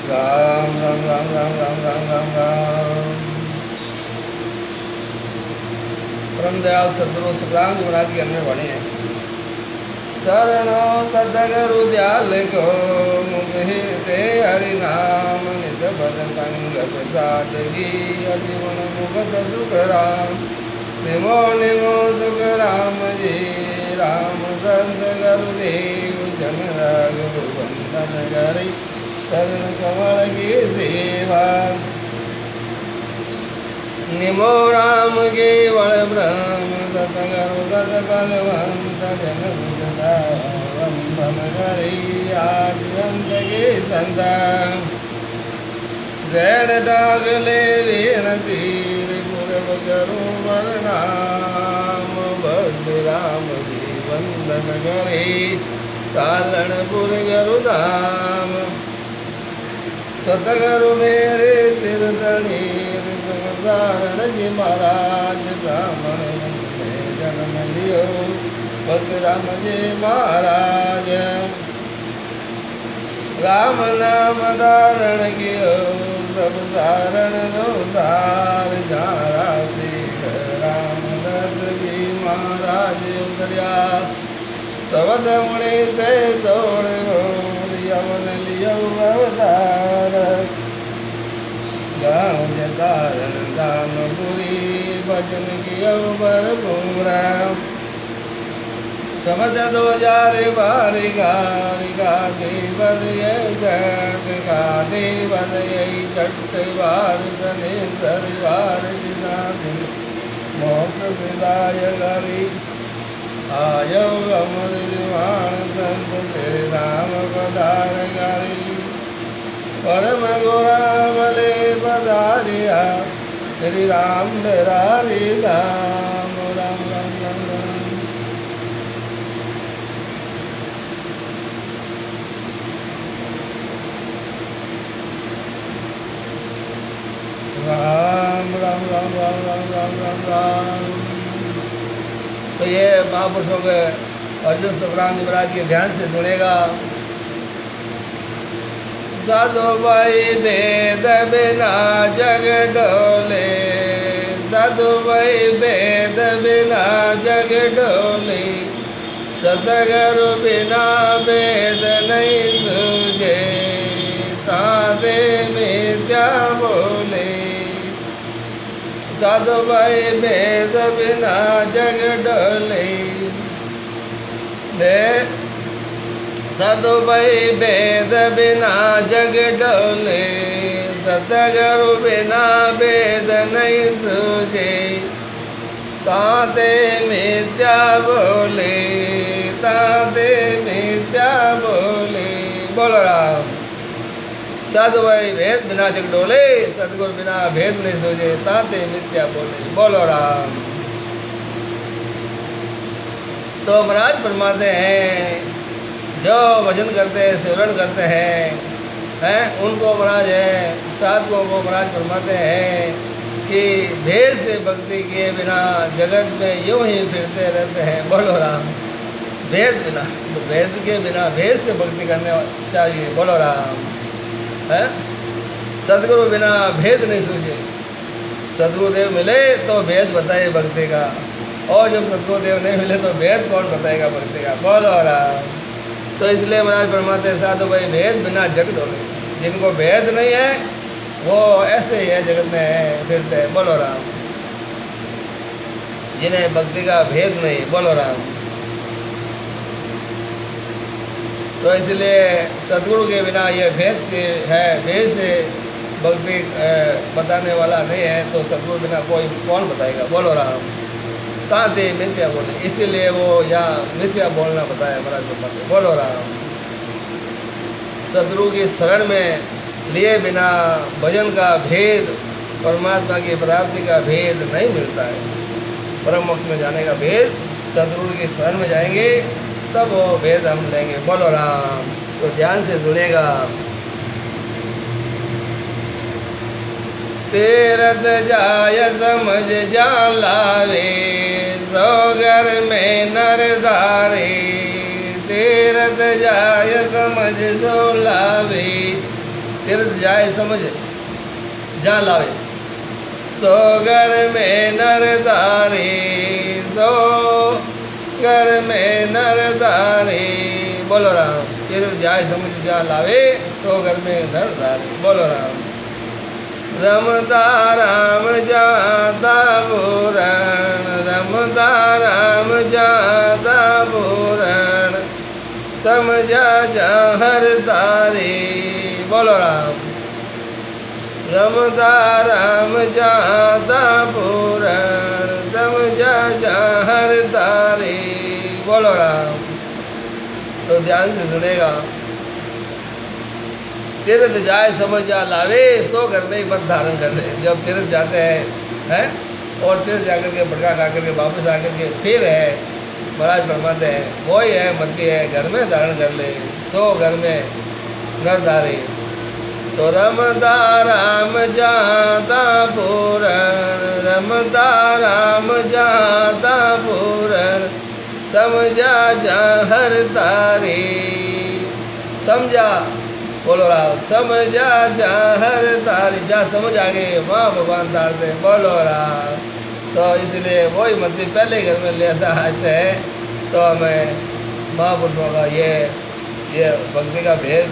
राम राम राम राम राम राम राम राम। परम दयाल सदगुरु सुखराम जी महाराज की अन्य वाणी है। शरणो तदगरु दयाल को मुहिते हरि नाम नित बद संगत सादगी अजीवन मुगत सुख राम निमो निमो सुख राम जी राम संत गुरुदेव जन गुरु बंदन करी चरण कमल की सेवा निमो राम केवल ब्रह्म सतगुरु सत बलवंत जन वंदन करी आदि अंत के संता जैन डागले वीण तीर पूर्व करो नाम भक्त राम जी वंदन करे कालनपुर गुरु धाम सतगुरु मेरे सिर धनीर धारण जी महाराज ब्राह्मण में जन्म लियो भक्त राम जी महाराज राम नाम धारण कियो सब धारण नो धार जारा सिख राम दत्त जी महाराज उतरिया सबद मुनि से सोड़ यवन लियो अवतार गाँव जतारण धामपुरी भजन कियो भरपूरा समझ दो जारे बारी गारी गाते बदये जट गाते बदये चट बार सने सर बार जिना दिन मोक्ष विदाय गरी आयो अमर विमान संत तेरे राम पधार गरी परम गोरामले पधारिया श्री राम डरारी राम राम राम राम राम। राम राम राम राम राम राम राम राम। तो ये महापुरुषों के अर्जुन सुखराम जी महाराज के ध्यान से सुनेगा। साधु भाई वेद बिना जग डोले साधु भाई वेद बिना जग डोले सतगुरु बिना वेद नहीं सूझे ताते मिथ्या बोले साधु भाई वेद बिना जग डोले साधु भाई वेद बिना जग डोले सतगुरु बिना वेद नहीं सूझे ताते मिथ्या बोले ताते मिथ्या बोले। बोलो राम। साधु भाई भेद बिना जग डोले सतगुरु बिना भेद नहीं सूझे ताते मिथ्या बोले। बोलो राम। तो महाराज फरमाते हैं जो भजन करते हैं सिमरन करते हैं उनको महाराज है साधुओं को महाराज फरमाते हैं कि भेद से भक्ति किए बिना जगत में यूं ही फिरते रहते हैं। बोलो राम। भेद बिना भेद के बिना भेद से भक्ति करने चाहिए। बोलो राम। है सदगुरु बिना भेद नहीं सूझे। सदगुरुदेव मिले तो भेद बताए भक्ति का और जब सदगुरुदेव नहीं मिले तो भेद कौन बताएगा भक्ति का। बोलो राम। तो इसलिए महाराज फरमाते साधु भाई भेद बिना जग डोले। जिनको भेद नहीं है वो ऐसे ही है जगत में फिरते हैं। बोलो राम। जिन्हें भक्ति का भेद नहीं। बोलो राम। तो इसलिए सदगुरु के बिना ये भेद है भेद से भक्ति बताने वाला नहीं है तो सदगुरु बिना कोई कौन बताएगा। बोलो राम। ताते मिथ्या बोले इसीलिए वो यहाँ मिथ्या बोलना बताया महाराज बताते। बोलो राम। सदगुरु की शरण में लिए बिना भजन का भेद परमात्मा की प्राप्ति का भेद नहीं मिलता है। परम मोक्ष में जाने का भेद सदगुरु की शरण में जाएंगे तब वो भेद हम लेंगे। बोलो राम। तो ध्यान से सुनेगा। तीरथ जाय समझ जान लावे सौ घर में नर धारे तीरथ जाय समझ सो लावे तीर्थ जाए समझ जा लावे। सो घर में नर धारे, सो घर में नर धारे, बोलो राम। तीर्थ जाए समझ जा लावे, सो घर में नर धारे, बोलो राम। रमता राम जाता पूरण, रमता राम जाता पूरण, समझा जा हर तारे, बोलो राम। रमता राम जाता पूरण, समझा जा हर तारे, बोलो राम। तो ध्यान से सुनेगा। तीर्थ जाए समझ जा लावे, सो घर में ही मत धारण कर ले। जब तीर्थ जाते हैं और तीर्थ जाकर के भटका खा करके वापस आकर के फिर है महाराज फरमाते हैं वही है मती है, घर में धारण कर ले, सो घर में नर धारे। तो रमता राम जाता पूरण, रमता राम जाता पूरण, समझा जा हर तारे, समझा, बोलो राम। समझा जा हर तारी, जा समझ आ गए वहाँ भगवान तारते, बोलो राम। तो इसलिए वही मंदिर पहले घर में ले आते हैं। तो हमें महापुरुषों का ये भक्ति का भेद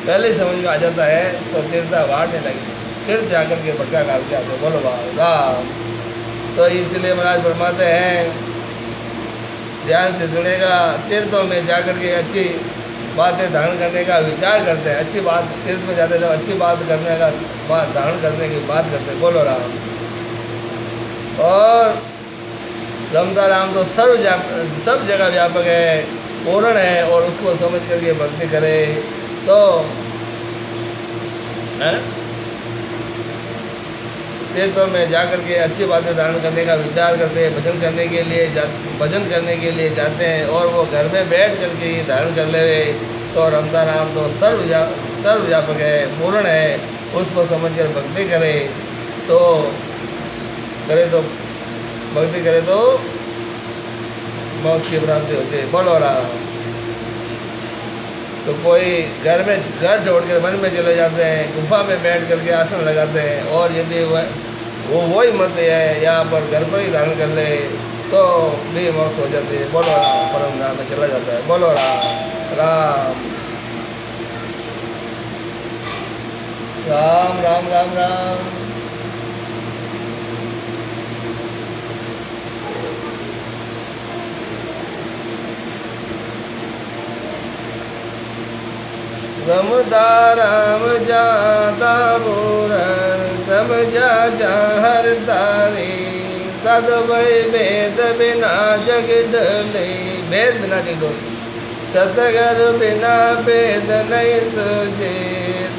पहले ही समझ में आ जाता है। तो तीर्था बांटने लगे, तीर्थ जाकर के भटका काट के आते, बोलो राम। तो इसलिए महाराज फरमाते हैं ध्यान से सुनेगा। तीर्थों में जाकर के अच्छी बातें धारण करने का विचार करते हैं, अच्छी बात तीर्थ में जाते हैं तो अच्छी बात करने का बात धारण करने की बात करते हैं, बोलो राम। और रमता राम तो सब जगह व्यापक है, पूर्ण है, और उसको समझ करके भक्ति करे तो तीर्थों में जाकर के अच्छी बातें धारण करने का विचार करते हैं, भजन करने के लिए जाते हैं, और वो घर में बैठ करके ही धारण कर ले। तो रमता राम तो सर्व व्यापक है, पूर्ण है, उसको समझ कर भक्ति करे तो भक्ति करे तो मोक्ष की प्राप्ति होती है, बोलो राम। तो कोई घर छोड़ कर वन में चले जाते हैं, गुफा में बैठ करके आसन लगाते हैं, और यदि वो वही मत है यहाँ पर घर पर ही धारण कर ले तो भी मोक्ष हो जाती है, बोलो राम। परम धाम में चला जाता है, बोलो राम। राम राम राम राम राम। रमता राम जाता पूरण, समझा जा हर तारे, सदवै भेद बिना जग डले, भेद बिना जग डले, सतगर बिना भेद नहीं सूझे,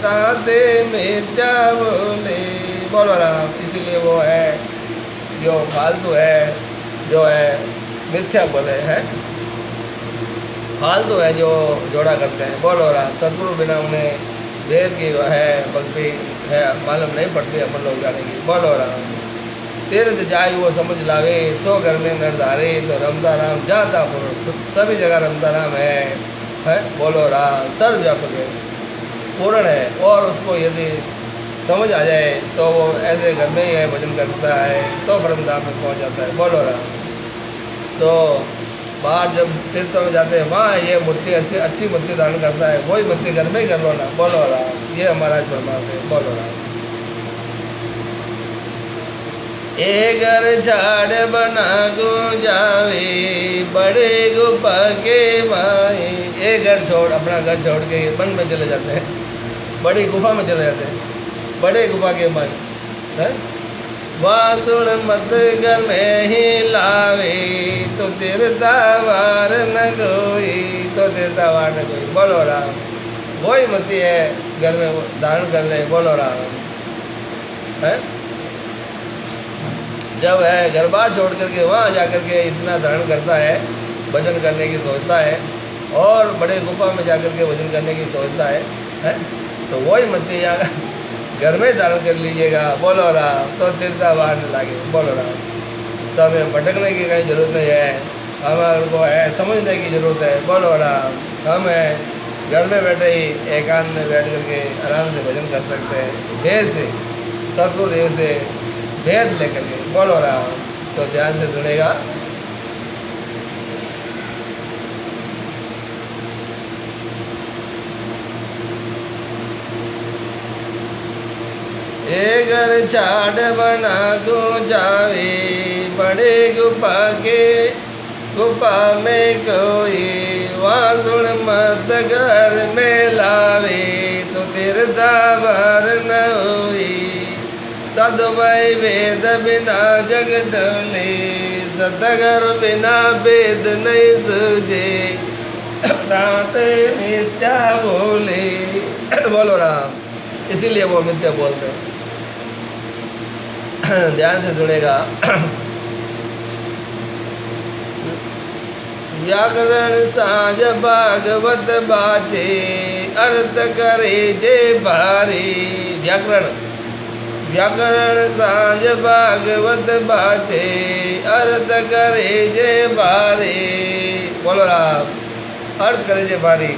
ताते मिथ्या बोले, बोलो राम। इसीलिए वो है जो फालतू है, जो है मिथ्या बोले हैं, फालतू है जो जोड़ा करते हैं, बोलो राम। सदगुरु बिना उन्हें वेद की है भक्ति है मालूम नहीं पड़ती अमल हो जाने की, बोलो राम। तीर्थ जाए वो समझ लावे, सो घर में नर धारे। तो रमता राम जाता पुरुष, सभी जगह रमता राम है, बोलो राम। सर्वव्यापक है, पूर्ण है, और उसको यदि समझ आ जाए तो वो ऐसे घर में ही है भजन करता है तो परम धाम में पहुँच जाता है, बोलो राम। तो बाहर जब तीर्थों में जाते हैं वहाँ ये मूर्ति अच्छी मूर्ति धारण करता है, वही मूर्ति घर में ही कर लो ना, बोलो राम। ये हमारा परमात्मा है, बोलो राम। एक घर झाड़ बना गो जावे, बड़े गुफा के माए। एक घर छोड़, अपना घर छोड़ के वन में चले जाते हैं, बड़ी गुफा में चले जाते हैं, बड़े गुफा के माए है। वासुण मत घर में ही लावे, तो तीर्था वार न कोई, तो तीर्था वार न कोई, बोलो राम। वही मती है घर में धारण कर ले, बोलो राम है। जब है घर बार छोड़ करके वहाँ जा कर के इतना धारण करता है, भजन करने की सोचता है, और बड़े गुफा में जा कर के भजन करने की सोचता है, तो वही मती घर में धारण कर लीजिएगा, बोलो राम। तो तीर्था बाहर न लागे, बोलो राम। तो हमें भटकने की कहीं जरूरत नहीं है, हमारे को है समझने की ज़रूरत है, बोलो राम। हमें घर में बैठे ही एकांत में बैठ करके आराम से भजन कर सकते हैं, भेद से, सतगुरुदेव से भेद लेकर के। बोलो राम। तो ध्यान से सुनेगा। ए घर छाड़ बना को जावे, बड़े गुफा के गुफा में कोई, वहाँ सुन मत घर में लावे, तो तीर्थावर न होई। साधु भाई वेद बिना जग डोले, सतगुरु बिना वेद नहीं सूझे, रात मिथ्या बोले। बोलो राम। इसीलिए वो मिथ्या बोलते हैं। ध्यान से सुनेगा। व्याकरण साज भागवत बाजे, अर्थ करे जे भारी। व्याकरण व्याकरण साज भागवत बाजे, अर्थ करे जे भारी। बोलो राम। अर्थ करे जे भारी।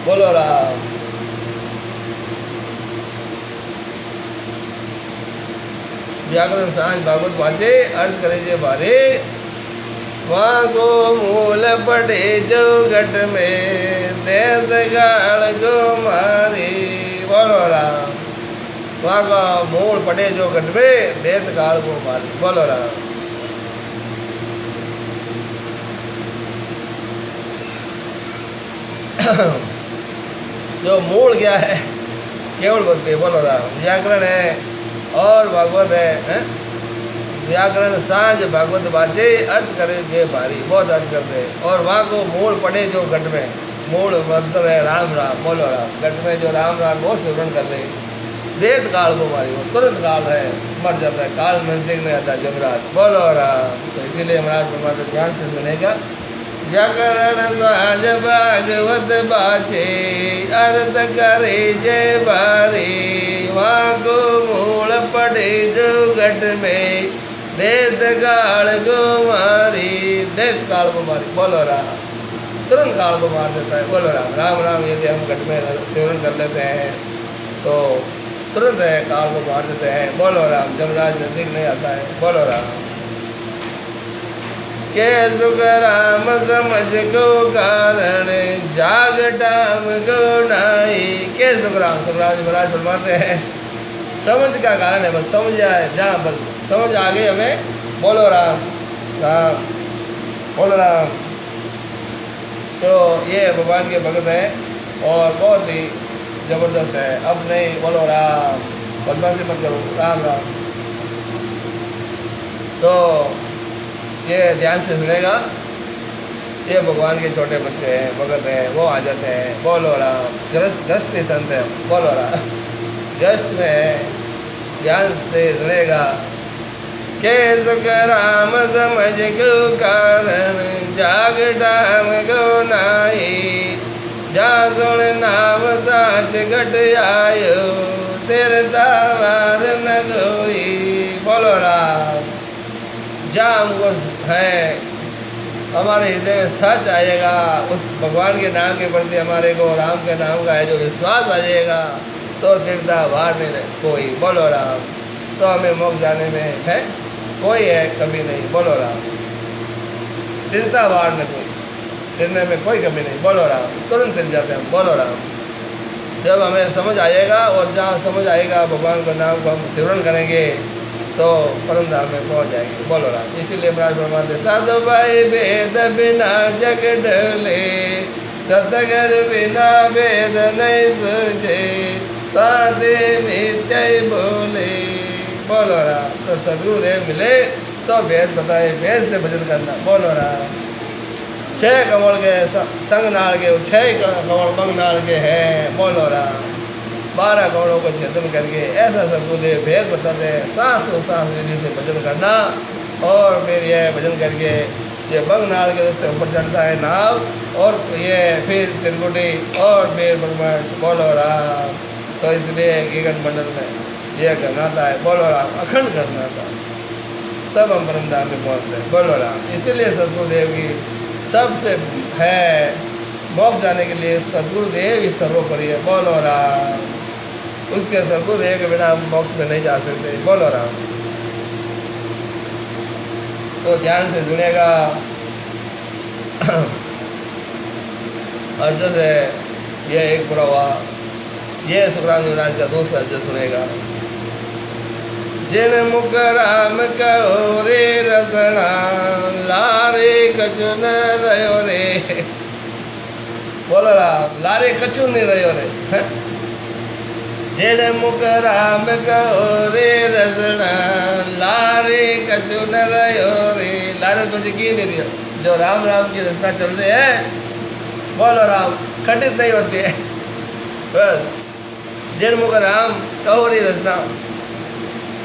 बोलो राम। व्याकरण सांझ भागवत बाजे, अर्थ करे जे भारे। वहाँ को मूल पड़े जो घट में, देश गाल गो मारी। बोलो राम। वहाँ का मूल पड़े जो घट में, देश गाल गो मारी। बोलो राम। जो मूल क्या है? केवल भक्ति। बोलो राम। व्याकरण है और भागवत है। व्याकरण सांझ भागवत बाजे, अर्थ करे जे भारी। बहुत अर्थ करते हैं। और वहाँ को मूल पड़े जो घट में, मूल मंत्र है राम राम। बोलो राम। घट में जो राम राम वो सिमरन कर ले, देत काल को मारी। वो तुरंत काल है, मर जाता है। काल नजदीक नहीं आता जमराज। बोलो राम। तो इसीलिए महाराज परमात्मा ध्यान से सुनेगा। व्याकरण सांझ भागवत बाजे, अर्थ करे जे भारी। वहाँ को मूल पड़े जो घट में, देत काल को मारी। देत काल को मारी। बोलो राम। तुरंत काल को मार देता है। बोलो राम। राम राम यदि हम घट में सेवन कर लेते हैं तो तुरंत काल को मार देते हैं। बोलो राम। जमराज नजदीक नहीं आता है। बोलो राम। के सुख राम समझ को कारण, जाग टाम को नाई। के सुख राम, सुखराज महाराज फरमाते हैं समझ का कारण है। बस समझ आए, जहाँ बस समझ आ गई हमें। बोलो राम। राम। बोलो राम। तो ये भगवान के भगत है और बहुत ही जबरदस्त है। अब नहीं। बोलो राम। बदमाशी मत करो। राम राम। तो ये ध्यान से सुनेगा। ये भगवान के छोटे बच्चे हैं, भगत हैं, वो आ जाते हैं। बोलो राम। गृहस्थी संत है। बोलो राम। गृहस्थ में है। ध्यान से सुनेगा। के सुख राम समझ को कारण, जाग डाम को नाई। जा सुन नाम साच घट आयो, तेरे दावार न कोई। बोलो राम। जहाँ हमको है हमारे हृदय में सच आएगा, उस भगवान के नाम के प्रति हमारे को राम के नाम का है जो विश्वास आ जाएगा, तो तीर्था वार नहीं कोई। बोलो राम। तो हमें मोक्ष जाने में है कोई है कमी नहीं। बोलो राम। तीर्था वार न कोई, तिरने में कोई कमी नहीं। बोलो राम। तुरंत तिर जाते हैं। बोलो राम। जब हमें समझ आएगा और जहाँ समझ आएगा भगवान के नाम को हम सिमरन करेंगे तो परम धाम में पहुँच जाएंगे। बोलो राम। इसीलिए महाराज फरमाते साधु भाई वेद बिना जग डोले, सतगुरु बिना वेद नहीं सूझे, साधे मिथ्या बोले। बोलो राम। तो सदगुरुदेव मिले तो वेद बताए, वेद से भजन करना। बोलो राम। 6 कमल के संग नाल के, 6 कमल मंग नाल के हैं। बोलो राम। 12 कमलों को चिंतन करके ऐसा सदगुरुदेव भेद बताते हैं। सांस विधि से भजन करना और फिर यह भजन करके ये बंग नाल के रास्ते ऊपर चढ़ता है नाव, और ये फिर त्रिकुटी और फिर भगवान। बोलो राम। तो इसलिए गगन मंडल में यह करनाता है। बोलो राम। अखंड करनाता, तब हम परम धाम में पहुँचते हैं। बोलो राम। इसीलिए सदगुरुदेव की सबसे है मोक्ष जाने के लिए सदगुरुदेव ही सर्वोपरि है। बोलो राम। उसके सदगुरुदेव के बिना हम मोक्ष में नहीं जा सकते। बोलो राम। तो ध्यान से सुनेगा। अर्जुन से ये एक पूरा हुआ। ये सुखराम जी महाराज का दूसरा अर्जुन सुनेगा। जिन मुख राम कहो रे रसना, लारे कछु न रहो रे। बोलो राम। लारे कछु नहीं रहो रे। जिन मुख राम कहो रे रसना, लारे कछु न रहो रे। लारे तो यकीन नहीं रही जो राम राम की रचना चल रही है। बोलो राम। खंडित नहीं होती है। बस जिन मुख राम कहो रे रचना,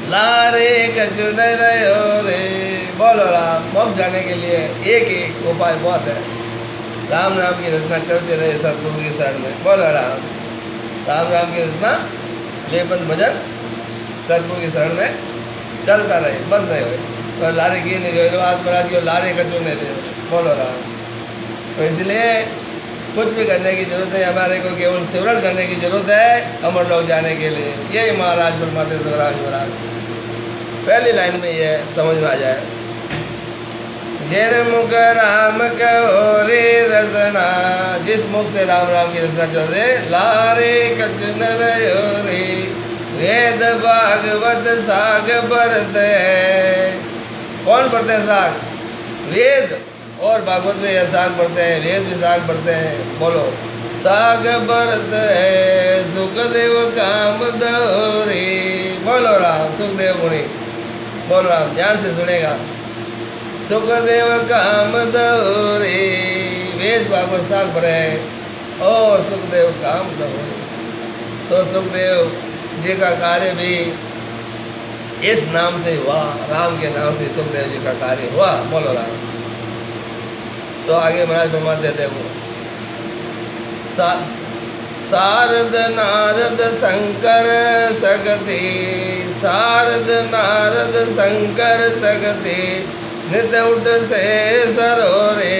लारे कछु न रहो रे। बोलो राम। मोक्ष जाने के लिए एक एक उपाय बहुत है। राम राम की रचना चलते रहे सतगुरु की शरण में। बोलो राम। राम राम की रचना लेपन भजन सतगुरु की शरण में चलता रहे, बंद नहीं हुए। तो लारे की नहीं रहे आज महाराज की लारे कछु नहीं रहे। बोलो राम। तो इसलिए कुछ भी करने की जरूरत है, हमारे को केवल सिमरन करने की जरूरत है अमर लोक जाने के लिए। यही महाराज फरमाते सुखराम महाराज। पहली लाइन में ये समझ में आ जाए। जिन मुख राम कहो रे रसना, जिस मुख से राम राम की रचना चल रहे, लारे कछु न रहो रे। वेद भागवत साग बरते। कौन पढ़ते हैं साग? वेद और भागवत में यह साग पढ़ते हैं, वेद भी साग पढ़ते हैं। बोलो साग बरते सुखदेव काम दौरे। बोलो राम। सुखदेव मुनि। बोलो राम। ध्यान से सुनेगा। सुखदेव काम दौरे। वेद भागवत साग पढ़े और सुखदेव काम दौरे। तो सुखदेव जी का कार्य भी इस नाम से हुआ, राम के नाम से सुखदेव जी का कार्य हुआ। बोलो राम। तो आगे महाराज फरमाते देखो। सारद नारद शंकर सगति, सारद नारद शंकर सगति, नित उठ से सरोरे।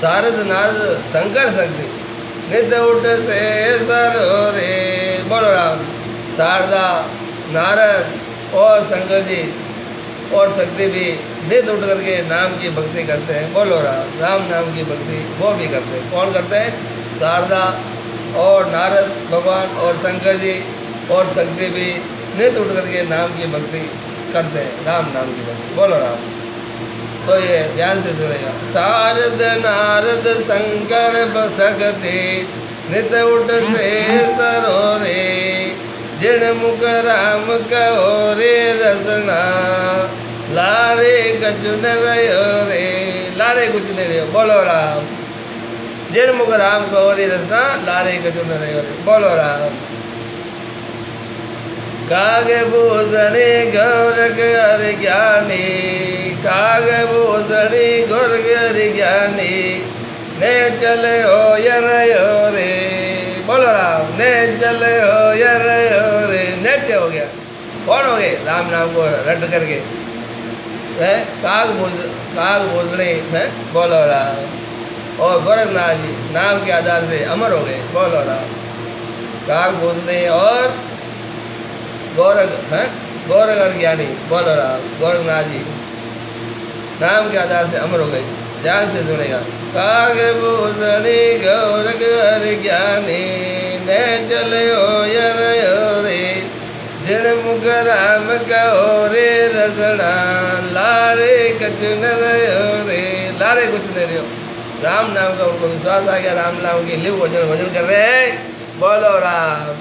सारद नारद शंकर शक्ति, नित उठ से सरोरे। बोलो राम। शारदा नारद और शंकर जी और शक्ति भी नित उठ करके नाम की भक्ति करते हैं। बोलो राम। राम नाम की भक्ति वो भी करते हैं। कौन करते हैं? शारदा और नारद भगवान और शंकर जी और शक्ति भी नित उठ करके नाम की भक्ति करते हैं, राम नाम की भक्ति। बोलो राम। तो ये ध्यान से सुनेगा। शारद नारद शंकर शक्ति, नित उठ से सरोरे। जिन मुख राम कहो रे रसना, लारे कछु न रहो रे। लारे कुछ नहीं रहो। बोलो राम। जिन मुख राम कहो रे रसना, लारे कछु न रहो रे। बोलो राम। काग भूषणी गौरग हरि ज्ञानी, काग भूषणी गौरग हरि ज्ञानी, ने चले हो यर रे। बोलो राम। ने चले हो यर रे। नेट हो गया। कौन हो गए? राम नाम को रट करके है। काग भूषणी है। बोलो राम। और गोरखनाथ जी नाम के आधार से अमर हो गए। बोलो राम। काग भूषणी और गोरख है, गोरख और ज्ञानी। बोलो राम। गोरखनाथ जी नाम के आधार से अमर हो गए। ध्यान से सुनेगा। काग भूषणी गौरख हरि ज्ञानी, ने चले हो यर रे। जिन मुख राम कहो रे रसना, लारे कछु न रहो रे। लारे कुछ नहीं रहो। राम नाम का उनको विश्वास आ गया। राम नाम के लिए वजन कर रहे हैं। बोलो राम।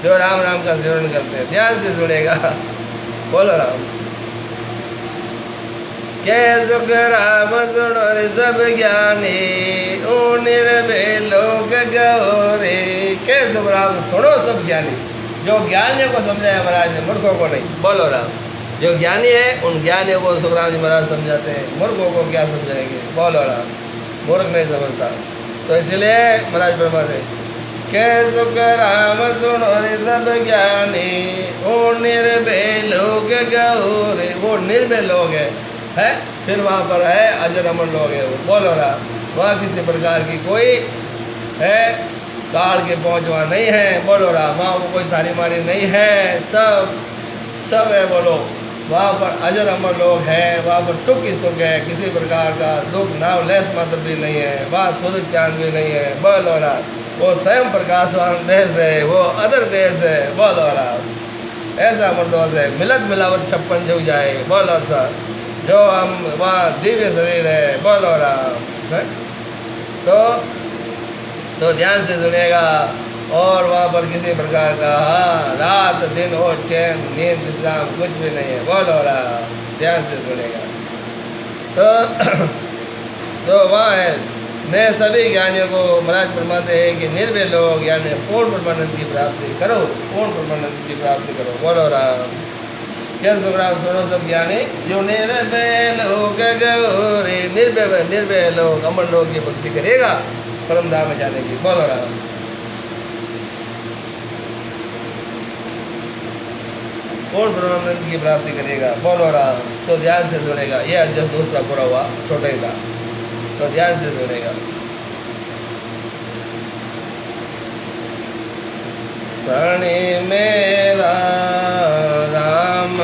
जो राम राम का सेवन करते हैं। ध्यान से सुनेगा। बोलो राम। के सुख राम सुनो रे सब ज्ञानी, निर्भय लोग गहो रे। के सुख राम सुनो सब ज्ञानी। जो ज्ञानियों को समझाया महाराज ने, मूर्खों को नहीं। बोलो राम। जो ज्ञानी है उन ज्ञानियों को सुखराम जी महाराज समझाते हैं, मूर्खों को क्या समझाएंगे। बोलो राम। मूर्ख नहीं समझता। तो इसलिए महाराज फरमाते के सुख राम सुनो रे सब ज्ञानी, निर्भय लोग गहो रे। वो निर्भय लोग है। फिर वहाँ पर है अजर अमर लोग है वो। बोलो राम। वह किसी प्रकार की कोई है काल के पहुँचवा नहीं है। बोलो राम, वहाँ वो कोई थारी मारी नहीं है, सब है। बोलो वहाँ पर अजर अमर लोग हैं, वहाँ पर सुख ही सुख है, किसी प्रकार का दुख नाव लेस मात्र भी नहीं है, वहाँ सूरज चांद भी नहीं है। बोलो राम, वो स्वयं प्रकाशवान देश है, वो अदर देश है। बोलो राम, ऐसा मर्दोस है, मिलत मिलावट 56 जुग जाए। बोलो सर, जो हम वहाँ दिव्य शरीर है। बोलो राम है? तो ध्यान से सुनेगा। और वहाँ पर किसी प्रकार का हाँ रात दिन और चैन नींद विश्राम कुछ भी नहीं है। बोलो राम, ध्यान से सुनेगा। तो वहाँ है मैं सभी ज्ञानियों को महाराज फरमाते हैं कि निर्भय लोग यानी पूर्ण परमानंद की प्राप्ति करो, पूर्ण परमानंद की प्राप्ति करो। बोलो राम। क्या सुखराम सुनो सब ज्ञानी जो निर्भय लोग गौरे, निर्भय लोग अमर लोग की भक्ति करेगा परम धाम में जाने की। बोलो राम। पूर्ण ब्रह्मानंद की प्राप्ति करेगा। बोलो राम। तो ध्यान से सुनेगा। ये अर्जुन दूसरा पूरा हुआ छोटे का, तो ध्यान से सुनेगा। प्राणी मेरा राम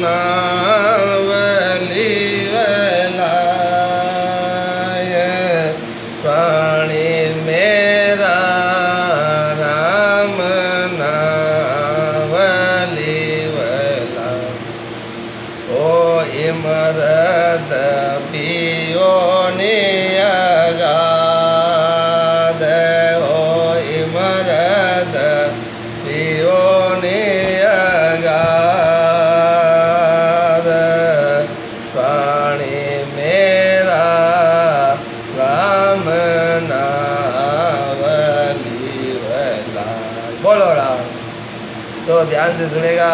नाम लीवलाय, प्राणी मेरा राम नाम लीवलाय। ओ इमरत पियो नियगाद, ओ इमरत पियो नियगाद, प्राणी मेरा राम नाम लीवलाय। बोलो राम। तो ध्यान से सुनेगा।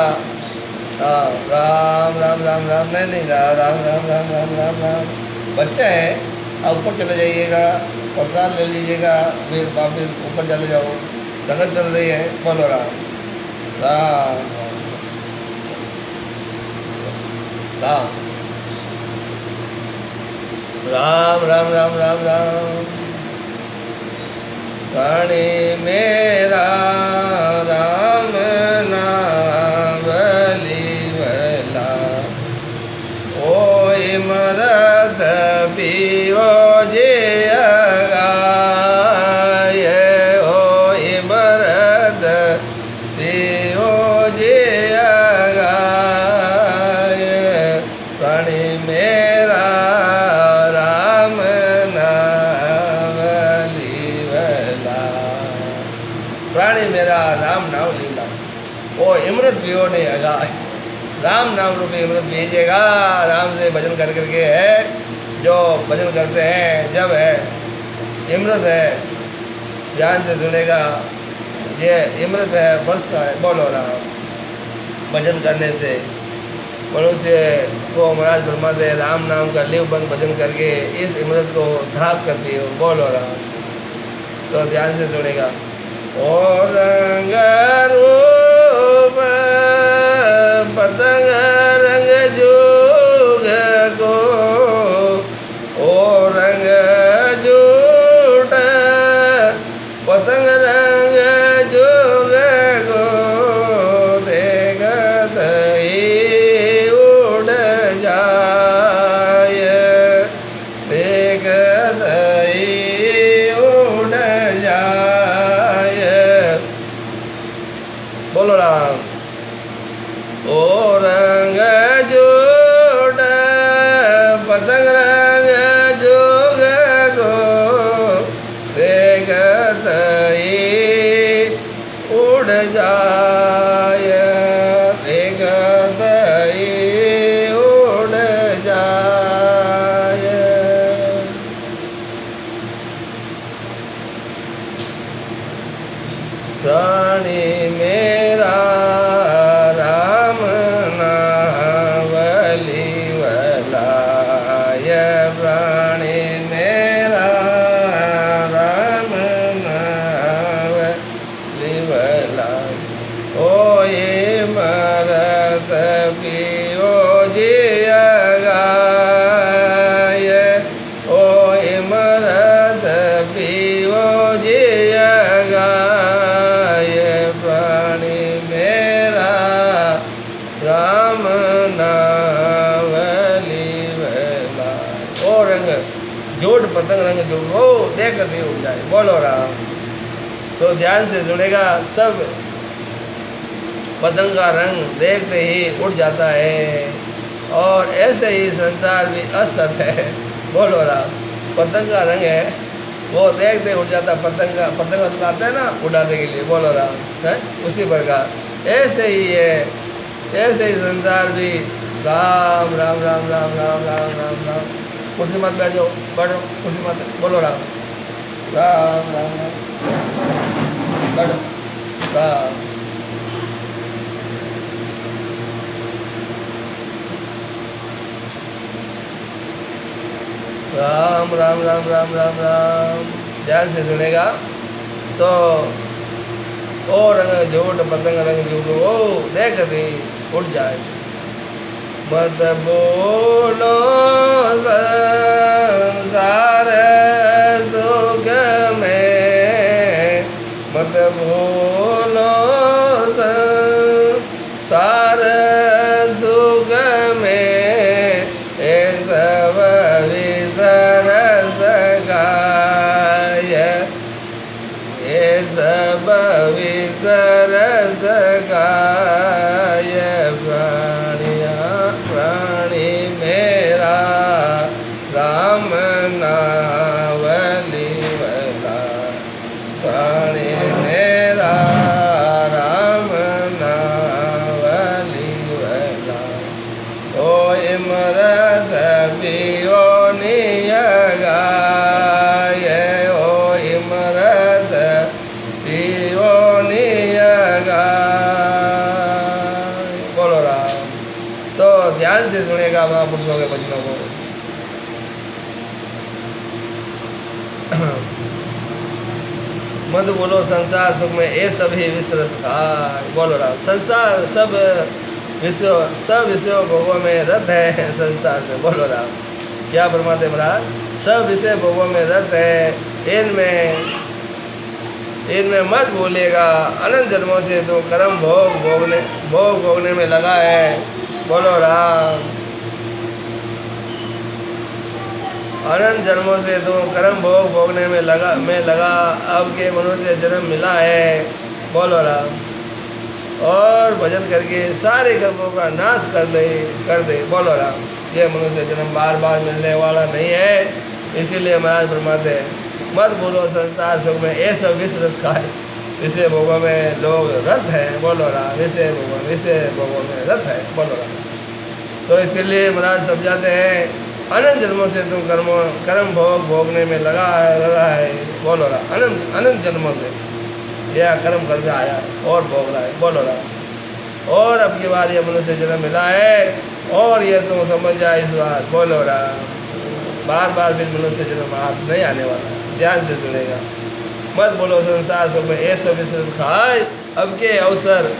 राम राम राम राम नहीं राम राम राम राम राम राम राम। बच्चे हैं, आप ऊपर चले जाइएगा, प्रसाद ले लीजिएगा, फिर वापस ऊपर चले जाओ, संगत चल रही है। बोलो राम राम राम राम राम राम राम राम। प्राणी मेरा राम नाम लीवलाय, ओ इमरत पियो जियगाय, ओ इमरत पियो जियगाय, प्राणी मेरा राम नाम लीवलाय। प्राणी मेरा राम नाम लीला, ओ इमरत पियो ने अगाय, राम नाम रूपी अमृत पीजिएगा। राम से भजन कर करके है जो भजन करते हैं, जब है अमृत है, ध्यान से सुनेगा। ये अमृत है, बरसता है। बोलो राम। भजन करने से मनुष्य को महाराज फरमाते राम नाम का लिव बंद भजन करके इस अमृत को ढाक करती हो। बोलो राम। तो ध्यान से सुनेगा। और रंग रूप पतंग रंग जोग को, ओ रंग जूट पतंग रंग जोग को, देखत ही उड़ जाए, देखत ही उड़ जाए। बोलो राम। ओ रंग जोड़ पतंग रंग जोग को, देखत ही उड़ जाए, देखत ही उड़ जाए। प्राणी मेरा राम नाम लीवलाय, प्राणी मेरा राम नाम लीवलाय। ओ इमरत पियो जियगाय, ओ इमरत पतंग रंग जो हो देख कर उड़ जाए। बोलो राम। तो ध्यान से सुनेगा, सब पतंग का रंग देखते ही उड़ जाता है और ऐसे ही संसार भी असत है। बोलो राम। पतंग का रंग है, वो देखते उड़ जाता। पतंग लाते हैं ना उड़ाने के लिए। बोलो राम है। उसी प्रकार ऐसे ही है, ऐसे ही संसार भी। राम राम राम राम राम राम राम राम। कुर्सी मत बैठ जाओ, बैठो कुर्सी मत। बोलो राम राम राम राम। बैठो राम। राम राम राम राम राम राम। ध्यान से सुनेगा तो ओ रंग झूठ पतंग रंग झूठ वो देख दी उड़ जाए। मत बोलो संसार सुख में, मत बोलो संसार सुख में, ये सब विसर सकाय, ये सब विसर सकाय। प्राणी मेरा राम नावली वला, प्राणी मेरा राम नावली वला। ओ इमरत पियो निय गाय, ओ इमरत पियो निय गाय। बोलो राम। तो ध्यान से सुनेगा महापुरुषों के वचनों को। मत बोलो संसार सुख में, ये सभी विश्व रस खाए। बोलो राम। संसार सब विषयों भोगों में रत है संसार में। बोलो राम। क्या फरमाते महाराज? सब विषय भोगों में रत है, इनमें मत भूलेगा। अनंत जन्मों से तो कर्म भोग भोगने में लगा है। बोलो राम। अनंत जन्मों से तो कर्म भोग भोगने में लगा अब के मनुष्य जन्म मिला है। बोलो राम। और भजन करके सारे कर्मों का नाश कर दे। बोलो राम। ये मनुष्य जन्म बार बार मिलने वाला नहीं है, इसीलिए महाराज फरमाते हैं मत बोलो संसार सुख में, ये सब विष रस खाए। विषय भोगों में लोग रत है। बोलो राम। विषय भोगों में रत है। बोलो राम। तो इसीलिए महाराज समझाते हैं अनंत जन्मों से तुम कर्म भोग भोगने में लगा है। बोलो राम। अनंत जन्मों से यह कर्म करके आया है और भोग रहा है। बोलो राम। और अब की बार ये मनुष्य जन्म मिला है और ये तुम समझ जाए इस बार। बोलो राम। बार बार भी मनुष्य जन्म हाथ नहीं आने वाला। ध्यान से सुनेगा। मत बोलो संसार सुख में, ये सब विश्व खाए। अब के अवसर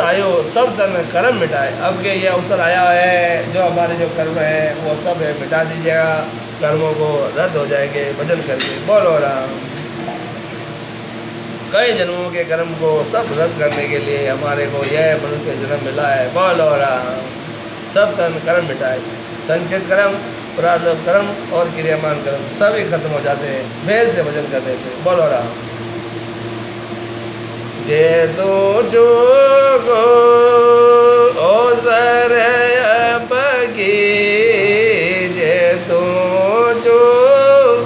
आयो सब तन कर्म मिटाए। अब के ये अवसर आया है, जो हमारे जो कर्म है वो सब है, मिटा दीजिएगा। कर्मों को रद्द हो जाएंगे भजन करके। बोलो राम। कई जन्मों के कर्म को सब रद्द करने के लिए हमारे को यह मनुष्य जन्म मिला है। बोलो राम। सब तन कर्म मिटाए। संचित कर्म, प्रारब्ध कर्म और क्रियामान कर्म सभी खत्म हो जाते हैं भेद से भजन करने से। बोलो राम। जे दो जो गो ओ सर बगी, जे दो जो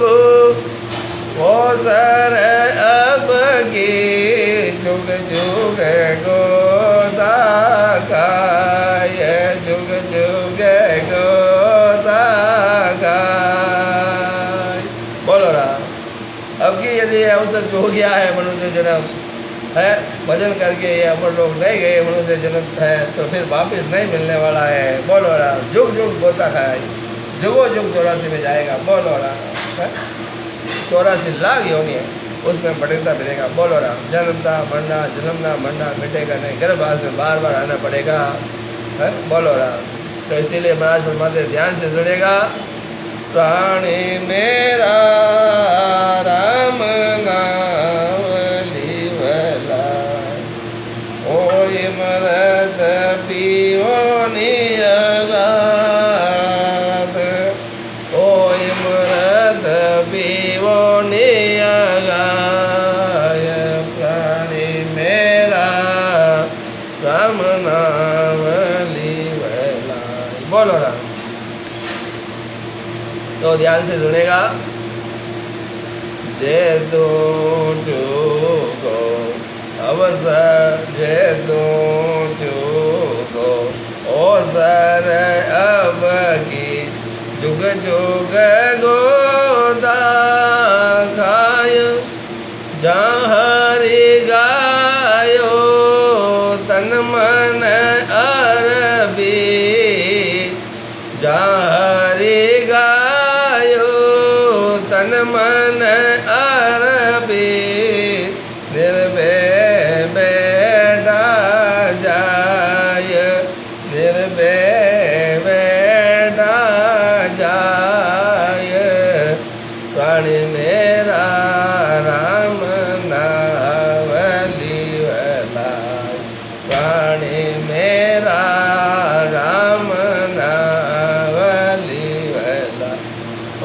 गो ओ सर बगी, जुग जुग गोदा गाय, जुग जुग गोदा गाय। बोलो राम। अब की यदि अवसर जो हो गया है मनुष्य जन्म है, भजन करके ये अमर लोग नहीं गए मनुष्य जन्म है तो फिर वापस नहीं मिलने वाला है। बोलो राम। जुग जुग गोता खाए, जुगो जुग 84 में जाएगा। बोलो राम। 84 लाख योनि है, उसमें भटकता फिरेगा। बोलो राम। जन्मना मरना मिटेगा नहीं, गर्भवास में बार बार आना पड़ेगा है। बोलो राम। तो इसीलिए महाराज फरमाते ध्यान से सुनेगा। प्राणी मेरा राम नावली वला, ओय मरद पियो नियगात, तो ध्यान से सुनेगा। जे तू चूको अवसर, जे तू चूको अवसर अब की जुग जुग गोदा खाय। जहाँ हरि गायो तन मन अरबी, जहाँ हरि गायो तन मन अरबी, निर्भय बैठा जाय, निर्भय बैठा जाय। प्राणी मेरा राम नावली वलाय, प्राणी मेरा राम नावली वलाय।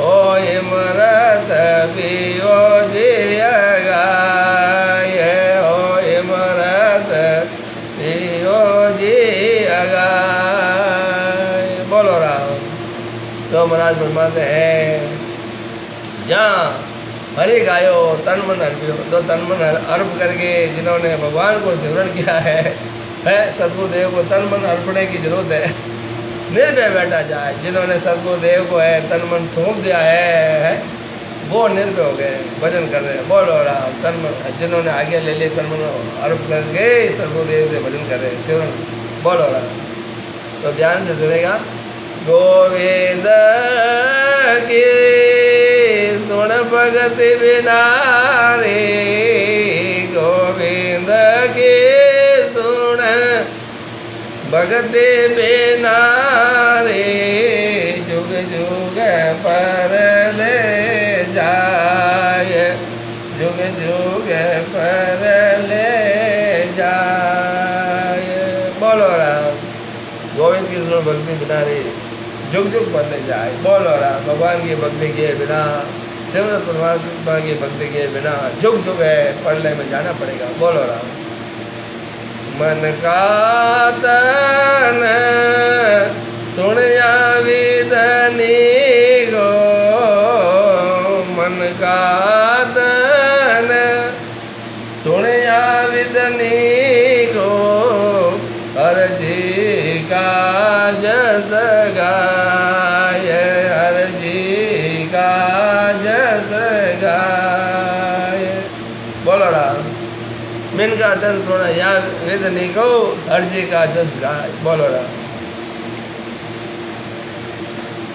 ओ इमरत पियो दिया गाय, ओ इमरत पियो दिया गाय। बोलो राम। तो महाराज फरमाते हैं जहाँ हरि गायो तन मन अर्पियो, तो तन मन अर्प करके जिन्होंने भगवान को सिमरण किया है सदगुरुदेव को तन मन अर्पणे की जरूरत है। निर्भय बैठा जाए, जिन्होंने सदगुरुदेव को है तन मन सौंप दिया है वो निर्भय हो गए, भजन कर रहे हैं। बोलो राम। तन मन जिन्होंने आगे ले लिए तन मन अर्प करके सदगुरुदेव से भजन कर रहे हैं, सिमरण। बोलो राम। तो ध्यान से सुनेगा। गोविंद की सुन भगत बिना रे, गोविंद की सुन भगत बिना रे, जुग जुग पर ले जाय, जुग जुग पर ले जाय। बोलो राम। गोविंद की सुन भक्ति बिना रे, जुग जुग पर ले जाए। बोलो राम। भगवान की भक्ति किए बिना, सिमरन परमात्मा की भक्ति किए बिना जुग जुग है पढ़ने में जाना पड़ेगा। बोलो राम। मन का तन सुनिया विधनी गो, मन का तन सुनिया विधनी गो, हर जी का जस गाय, हर जी का जस गाय। बोलो राम। मिन का तन सुना या वेदनी को, हर जी का जस गाय। बोलो राम।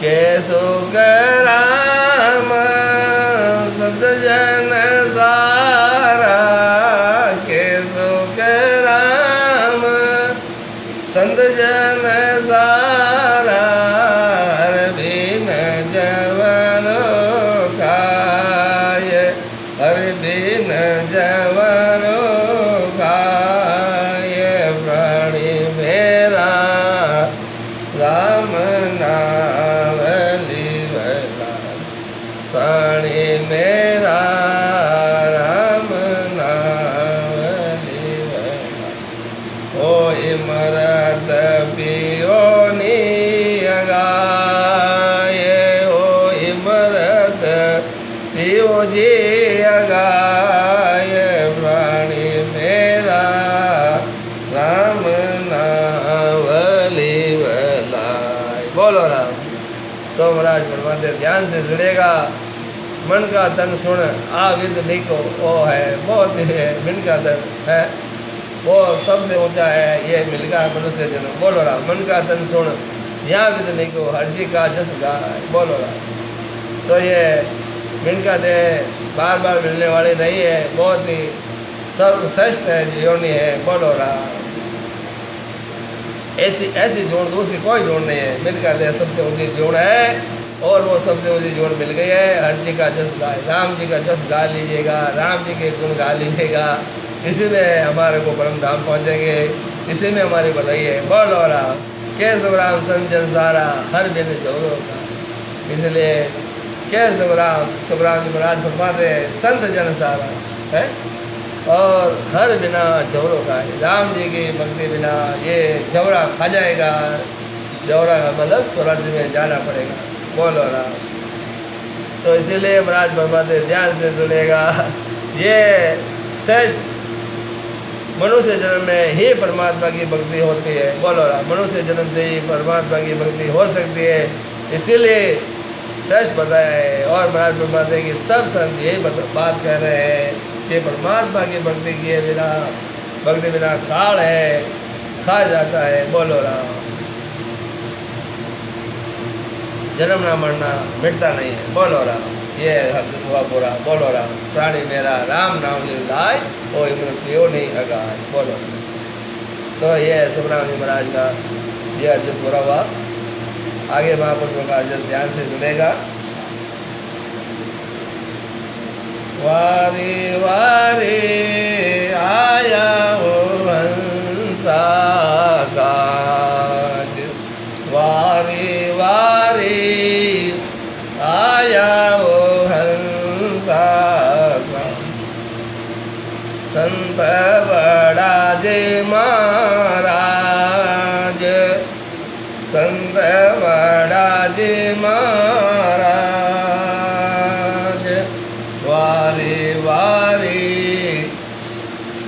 कैसो राम सतजन सारा, कैसो राम संत जन सारा, हर बिन जवरो खाय, हर बिन जवरो खाय। प्राणी मेरा राम नावली वलाय, प्राणी मेरा राम नावली वलाय। ओ इमरत पियो गाय, ओ इमरत पियो जी गाय। प्राणी मेरा राम नावली वलाय। बोलो राम। तो महाराज फरमाते ध्यान से जुड़ेगा। मन का तन सुन आ विद निको, ओ है बहुत है मन का तन है, वो सबसे ऊंचा है, ये मिलका है मनुष्य जन्म। बोलो राम। मन का तन सुन यहाँ विद निको, हर जी का जस गाय। बोलो राम। तो ये मिनका दे बार बार मिलने वाली नहीं है, बहुत ही सर्वश्रेष्ठ है, योनि है। बोलो राम। ऐसी जोड़ दूसरी कोई जोड़ नहीं है। मिनका दे सबसे ऊंची जोड़ है और वो सबसे ऊंची जोड़ मिल गई है। हर जी का जस गाय, राम जी का जस गा लीजिएगा, राम जी के गुण गा लीजिएगा, इसी में हमारे को परम धाम पहुँचेंगे, इसी में हमारी भलाई है। बोलो राम। के सुखराम संजन सारा, हर बिन जोरो का। इसलिए के सुखराम जी महाराज फरमाते संत जन सारा है और हर बिना जौरों का है। राम जी की भक्ति बिना ये जौरा खा जाएगा। जौरा का मतलब स्वराज में जाना पड़ेगा। बोलो राम। तो इसीलिए महाराज फरमाते ध्यान से सुनेगा, ये श्रेष्ठ मनुष्य जन्म में ही परमात्मा की भक्ति होती है। बोलो राम, मनुष्य जन्म से ही परमात्मा की भक्ति हो सकती है, इसीलिए श्रेष्ठ बताया है। और महाराज फरमाते हैं कि सब संत यही बात कह रहे हैं कि परमात्मा की भक्ति किए बिना, भक्ति बिना काल है, खा जाता है। बोलो राम, जन्म ना मरना मिटता नहीं है। बोलो राम, ये हद हुआ पूरा। बोलो राम, प्राणी मेरा राम नाम लाए, ओ मृत्यु नहीं अगाय। बोलो। तो ये सुखराम जी महाराज का ये अर्जस पूरा हुआ। आगे महापुरुषों का अर्जस ध्यान से सुनेगा। वारी वारी आया वो हंसा गाज, वारी वारी आया वो हंसा गाज, संत बड़ा जे महाराज, संत बड़ा जे महाराज, वारी वारी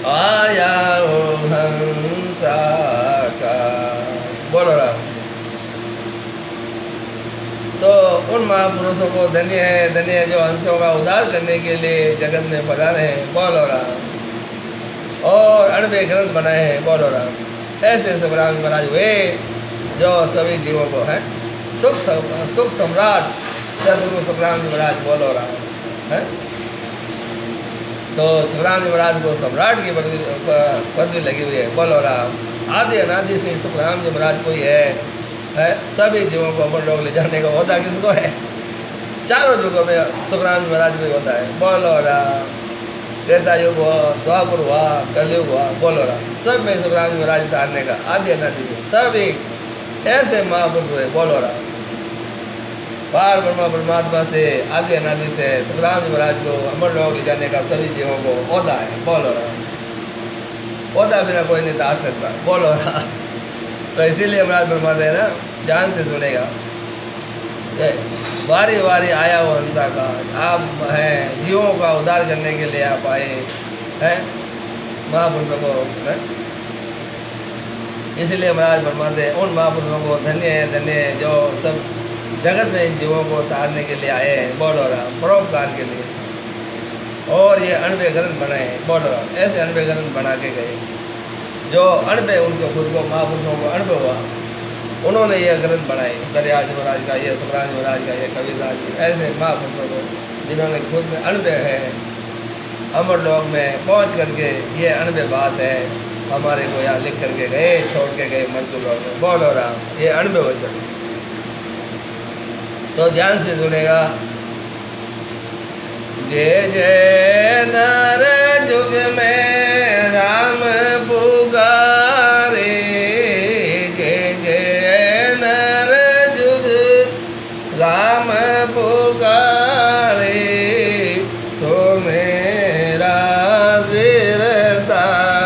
आया वो हंसा का। बोलो राम। तो उन महापुरुषों को धन्य है, धन्य है जो हंसों का उद्धार करने के लिए जगत में पधारे हैं। बोलो राम। और अणबे ग्रंथ बनाए हैं। बोलो राम। ऐसे सुखराम महाराज हुए जो सभी जीवों को है सुख सम्राट सदगुरु सुखराम जी महाराज। बोलो राम है। तो सुखराम जी महाराज को सम्राट की पदवी लगी हुई है। बोलो राम। आदि अनादि से सुखराम जी महाराज को ही है सभी जीवों को अमर लोग ले जाने का होता किसको है? चारों युगों में सुखराम जी महाराज को ही होता है। बोलो राम। त्रेता युग हुआ, द्वापर हुआ, कलयुग हुआ। बोलो राम। सब में सुखराम जी महाराज तारने का आदि अनादि में सभी ऐसे महापुरुष हुए। बोलो राम। पार ब्रह्मा परमात्मा से आदि अनादि से सुखराम जी महाराज को अमर लोग ले जाने का सभी जीवों को ओदा है। बोलो राम। ओदा बिना कोई नहीं तार सकता। बोलो राम। तो इसीलिए महाराज फरमाते हैं ना, ध्यान से सुनेगा। वारी वारी आया वो हंसा का, आप हैं जीवों का उद्धार करने के लिए आप आए हैं महापुरुषों को है? इसलिए महाराज फरमाते हैं उन महापुरुषों को धन्य है जो सब जगत में इन जीवों को तारने के लिए आए हैं। बोलो राम। परोपकार के लिए। और ये अणबे ग्रंथ बनाए हैं। बोलो राम। ऐसे अणबे ग्रंथ बना के गए जो अणबे उनको खुद को महापुरुषों को अणबे हुआ, उन्होंने ये ग्रंथ बनाए। दरियाज महाराज का, ये सुखराम महाराज का, ये कबीरदास जी, ऐसे महापुरुषों को जिन्होंने खुद में अणबे है अमर लोक में पहुँच करके ये अणबे बात है हमारे को यहाँ लिख करके गए, छोड़ के गए मजदूर लोग में। बोलो राम। ये अणबे वचन। तो ध्यान से सुनेगा। जय जय नर जुग में राम पुकारे, जय जय नर जुग राम पुकारे, सो मेरा सिरताज,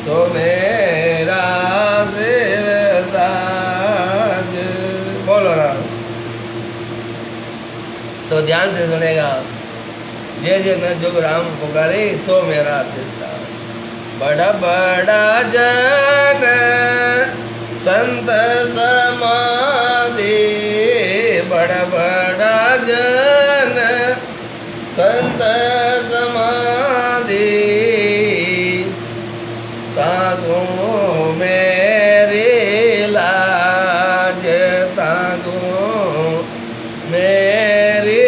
सो मेरा सिरताज। बोलो राम। तो ध्यान से सुनेगा। जय जय न जुग राम पुकारे, सो मेरा सिस्ता। बड़ा बड़ा जन संत समाधि, बड़ा बड़ा जन संत समाधि, ताको मेरी लाज, ताको मेरी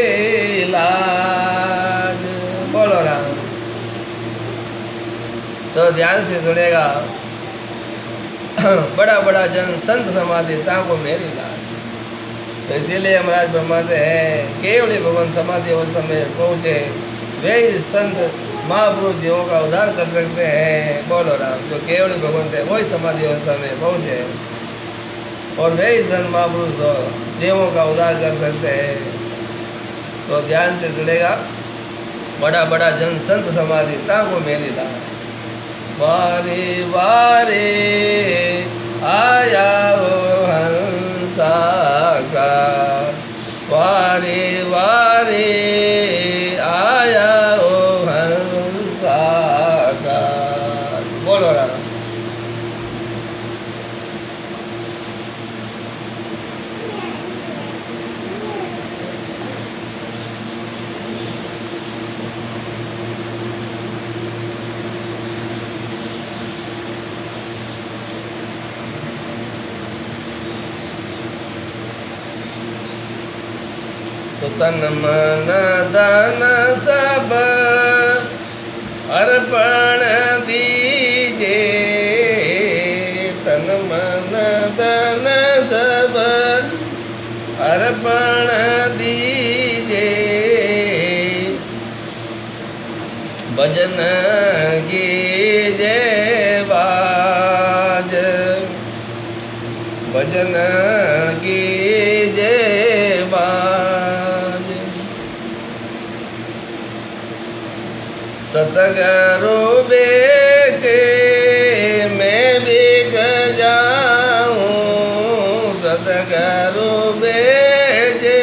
लाज। बोलो राम। तो ध्यान से सुनेगा। बड़ा बड़ा जन संत समाधि, ताको मेरी लाज। तो इसीलिए महाराज फरमाते हैं केवली भगवान समाधि अवस्था में पहुँचे वे संत महापुरुष जीवों का उद्धार कर सकते हैं। बोलो राम। जो केवली भगवंत है वही समाधि अवस्था में पहुँचे और वे संत महापुरुष जीवों का उद्धार कर सकते हैं। तो ध्यान से सुनेगा। बड़ा बड़ा जन संत समाधि, ताको मेरी लाज। वारी वारी आया वो हंसा का, वारे वारे आया ओ हंसाकार। बोलो राम। तो तन मन धन सब अर्पण दीजे, तन मन धन सब अर्पण दीजे, भजन कीजे बाज, भजन कीजे बाज। सतगुरु बेटे मैं बिक जाऊं, सतगुरु बेटे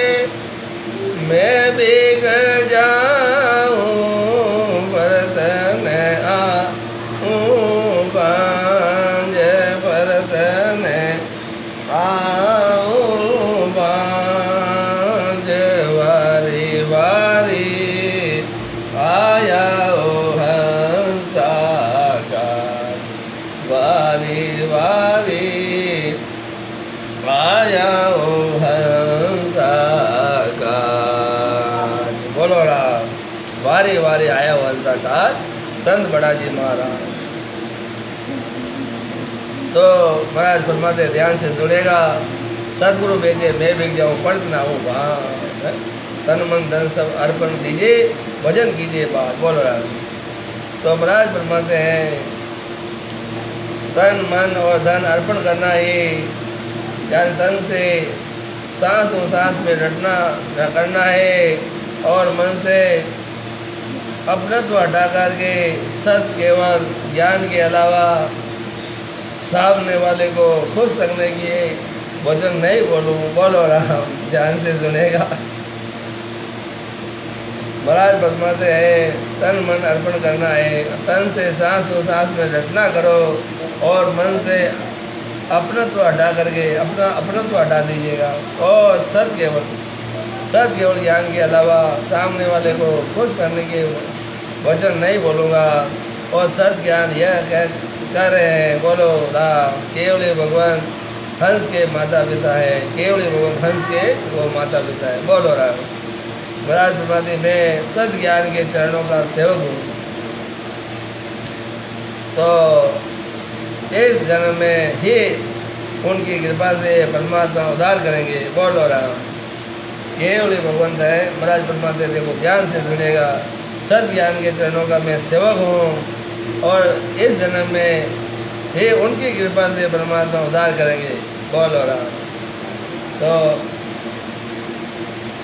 मैं बिक जाऊं, भरत ने आऊं बांझ, भरत ने आऊं बांझ। वारी वारी आया ओ हंसाकार, वारी वारी आया ओ हंसाकार। बोलो राम। वारी वारी आया ओ हंसाकार, संत बड़ा जी महाराज। तो महाराज फरमाते ध्यान से सुनेगा, सदगुरु भेजे मैं बिक जाऊँ पढ़त ना हूँ वहाँ, तन मन धन सब अर्पण दीजिए, भजन कीजिए बात। बोल रहा है। तो महाराज फरमाते हैं तन मन और धन अर्पण करना ही, यानी तन से सांस और सांस में रटना करना है, और मन से अपनत्व हटा करके सत केवल ज्ञान के अलावा सामने वाले को खुश रखने की वचन नहीं बोलूँ। बोलो राम। ध्यान से सुनेगा। महाराज फरमाते हैं तन मन अर्पण करना है, तन से सांस और सांस में रटना करो, और मन से अपनत्व हटा करके अपनत्व हटा दीजिएगा, और सत केवल ज्ञान के अलावा सामने वाले को खुश करने के वचन नहीं बोलूँगा। और सत ज्ञान यह कह रहे हैं, बोलो राम। केवल भगवान हंस के माता पिता है, केवल भगवान हंस के वो माता पिता है। बोलो राम। महाराज फरमाते मैं सत ज्ञान के चरणों का सेवक हूँ, तो इस जन्म में ही उनकी कृपा से परमात्मा उद्धार करेंगे। बोलो राम। केवल भगवंत है। महाराज फरमाते देखो ध्यान से सुनेगा, सत ज्ञान के चरणों का मैं सेवक हूँ, और इस जन्म में ही उनकी कृपा से परमात्मा उद्धार करेंगे। बोलो राम। तो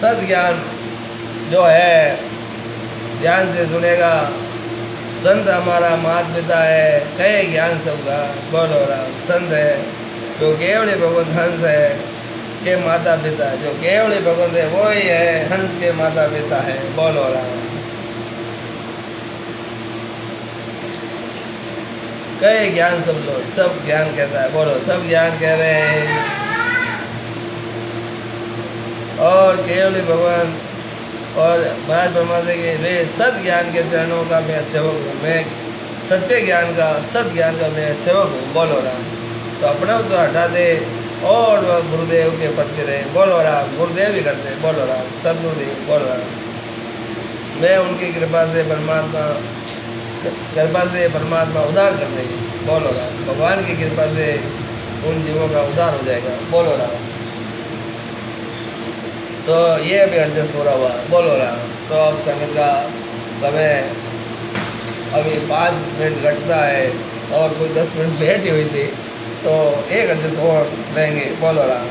सत ज्ञान जो है ध्यान से सुनेगा, संत हमारा माता पिता है, कहे ज्ञान सबका। बोलो राम। संत है जो केवल भगवंत हंस है के माता पिता, जो केवल भगवंत है वो ही है हंस के माता पिता है। बोलो राम। कहे ज्ञान सब लोग, सब ज्ञान कहता है। बोलो सब ज्ञान कह रहे हैं, और केवल भगवान और महाराज फरमाते कि वे सत ज्ञान के चरणों का मैं सेवक हूँ, मैं सत्य ज्ञान का सत ज्ञान का मैं सेवक हूँ। बोलो राम। तो अपना तो हटा दे और वह गुरुदेव के प्रति रहे। बोलो राम। गुरुदेव ही करते। बोलो राम। सदगुरुदेव। बोलो राम। मैं उनकी कृपा से परमात्मा उद्धार कर देंगे। बोलो राम। भगवान की कृपा से उन जीवों का उद्धार हो जाएगा। बोलो राम। तो ये अभी एडजस्ट हो रहा हुआ। बोलो राम। तो अब समय का समय अभी 5 मिनट घटता है, और कोई 10 मिनट लेट ही हुई थी, तो एक एडजस्ट और लेंगे। बोलो राम।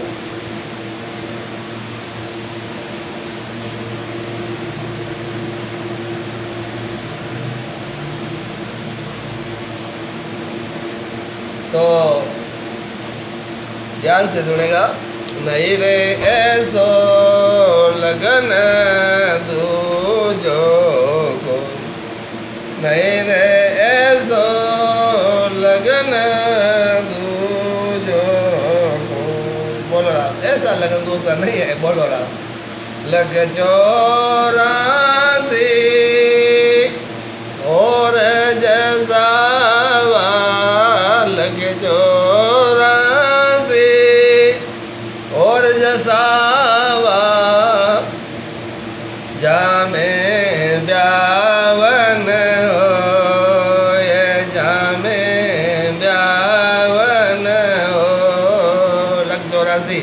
तो ध्यान से सुनेगा, नहीं रे ऐसो लगन दूजो को, नहीं रे ऐसो लगन दूजो को। बोलो राम, ऐसा लगन दूसरा नहीं है। बोलो राम। लग 84 और जसावा, लग 84 और जसावा, जामे ब्यावन हो, ये जामे ब्यावन हो। लग 84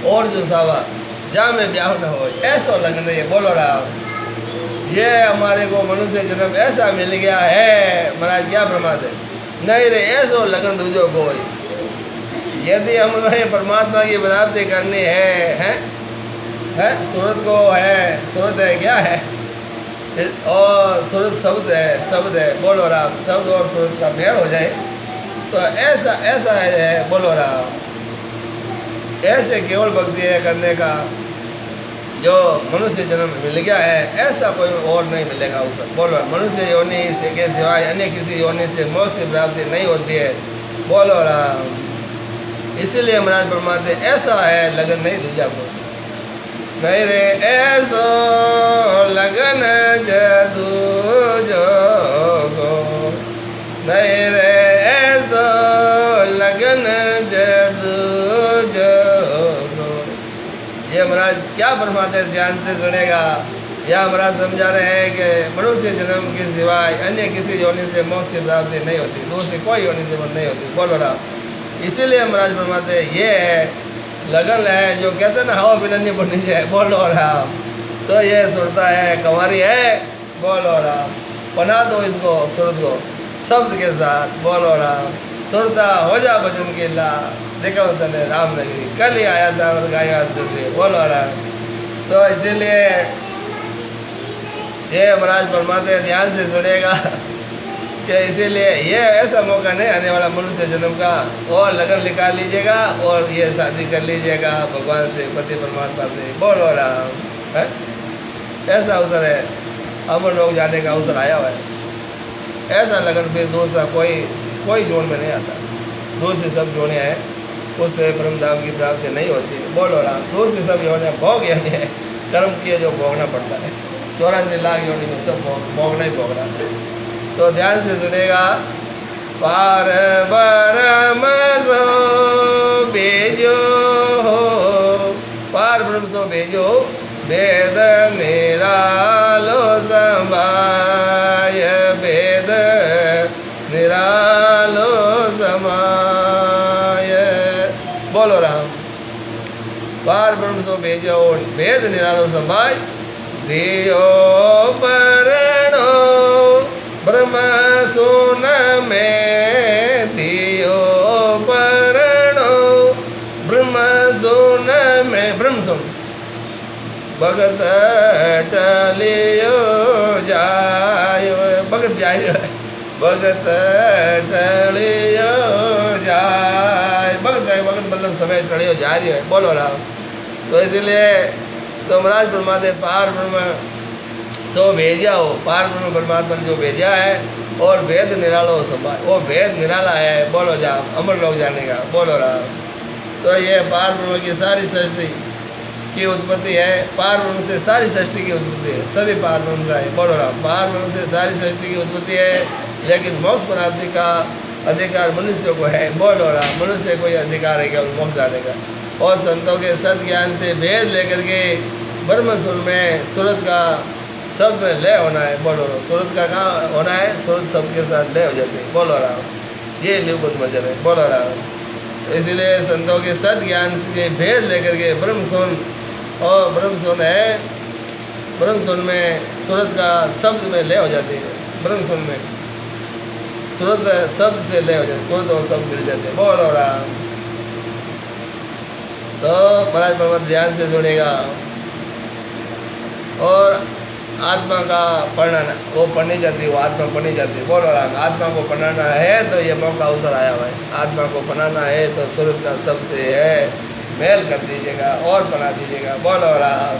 और जसावा, जामे ब्याह न हो, ऐसा लगन है। बोलो राम। ये हमारे को मनुष्य जन्म ऐसा मिल गया है महाराज, क्या प्रमाद है। नहीं रे ऐसो लगन दूजो कोई। यदि हमें परमात्मा की प्राप्ति करनी है सूरत को है, सूरत है क्या है, और सूरत शब्द है, शब्द है। बोलो राम। शब्द और सूरत का मेल हो जाए तो ऐसा ऐसा है। बोलो राम। ऐसे केवल भक्ति है करने का जो मनुष्य जन्म मिल गया है, ऐसा कोई और नहीं मिलेगा उसे। बोलो मनुष्य योनि से के सिवाय अन्य किसी योनि से मोक्ष की प्राप्ति नहीं होती है। बोलो राम। इसीलिए महाराज परमात्मा ऐसा है लगन नहीं दूजा को। नहीं रे ऐसो लगन दूजो को, नहीं रे ऐसो लगन दूजो को। ये महाराज क्या फरमाते ध्यान से सुनेगा। यह महाराज समझा रहे हैं कि मनुष्य जन्म के सिवाय अन्य किसी योनि से मोक्ष की प्राप्ति नहीं होती, दूसरी कोई योनि से नहीं होती। बोलो राम। इसीलिए महाराज फरमाते ये है लगन है जो कहते हैं ना हवा बिना नहीं बननी चाहिए। बोलो राम। तो ये सुरता है, कंवारी है। बोलो राम। बना दो इसको सुरत को शब्द के साथ। बोलो राम। सुरता हो जा भजन के ला, देखा होता है राम नगरी, कल ही आया था और गाया से। बोलो राम। तो इसीलिए ये महाराज फरमाते ध्यान से सुनेगा कि इसीलिए ये ऐसा मौका नहीं आने वाला मनुष्य जन्म का, और लगन निकाल लीजिएगा और ये शादी कर लीजिएगा भगवान से, पति परमात्मा से। बोलो राम। है ऐसा अवसर है, अमर लोग जाने का अवसर आया हुआ है। ऐसा लगन फिर दूसरा कोई जोड़ में नहीं आता। दूसरी सब जोड़े हैं उससे परम धाम की प्राप्ति नहीं होती। बोलो राम। दूसरी सब योनि भोग यानी है कर्म किए जो भोगना पड़ता है। 84 लाख योनि में सब भोगना ही भोगना है। तो ध्यान से सुनेगा। पार ब्रह्म सो भेजो हो, पार ब्रह्म सो भेजो, वेद निरालो समाय, वेद निरालो समाय। बोलो राम। पार ब्रह्म सो भेजो, वेद निरालो समाय, दियो परणो ब्रह्म सुन में, दियो परणो ब्रह्म सुन में। ब्रह्म सुन भगत टलियो जाय, भगत जाय, भगत टलियो जाय। भगत है, भगत मतलब समय टलियो जा रही है। बोलो राम। तो इसलिए तो महाराज परमात्मा पार ब्रह्म सो भेजा हो, पार ब्रह्म परमात्मा ने जो भेजा है, और वेद निरालो समाय, वो वेद निराला है। बोलो जाओ अमर लोग जाने का। बोलो राम। तो ये पार ब्रह्म की सारी सृष्टि की उत्पत्ति है, पार ब्रह्म से सारी सृष्टि की उत्पत्ति है, सभी पार ब्रह्म का है। बोलो राम। पार ब्रह्म से सारी सृष्टि की उत्पत्ति है, लेकिन मोक्ष प्राप्ति का अधिकार मनुष्य को है। बोलो राम। मनुष्य को ही अधिकार है केवल मोक्ष जाने का, और संतों के सद ज्ञान से भेद लेकर के ब्रह्म सुर में सूरत का शब्द में लय होना है। बोलो राम। सूरत का कहाँ होना है, सूरत शब्द के साथ लय हो जाते हैं। बोलो राम। ये लिपुत मजर है। बोलो राम। तो इसलिए संतों के सद ज्ञान से भेद लेकर के ब्रह्म सुन, और ब्रह्म सुन है, ब्रह्म सुन में सूरत का शब्द में लय हो जाती है। ब्रह्म सुन में सूरत शब्द से लय हो जाते, सूरत और शब्द मिल जाते हैं। बोलो राम। तो महाराज परमात्मा ध्यान से सुनेगा। और आत्मा का पढ़ना, वो पढ़नी जाती है, वो आत्मा पढ़नी जाती है। बोलो राम। आत्मा को पढ़ाना है तो ये मौका अवसर आया हुआ है। आत्मा को पढ़ाना है तो सूरत का शब्द है, मेल कर दीजिएगा और बना दीजिएगा। बोलो राम।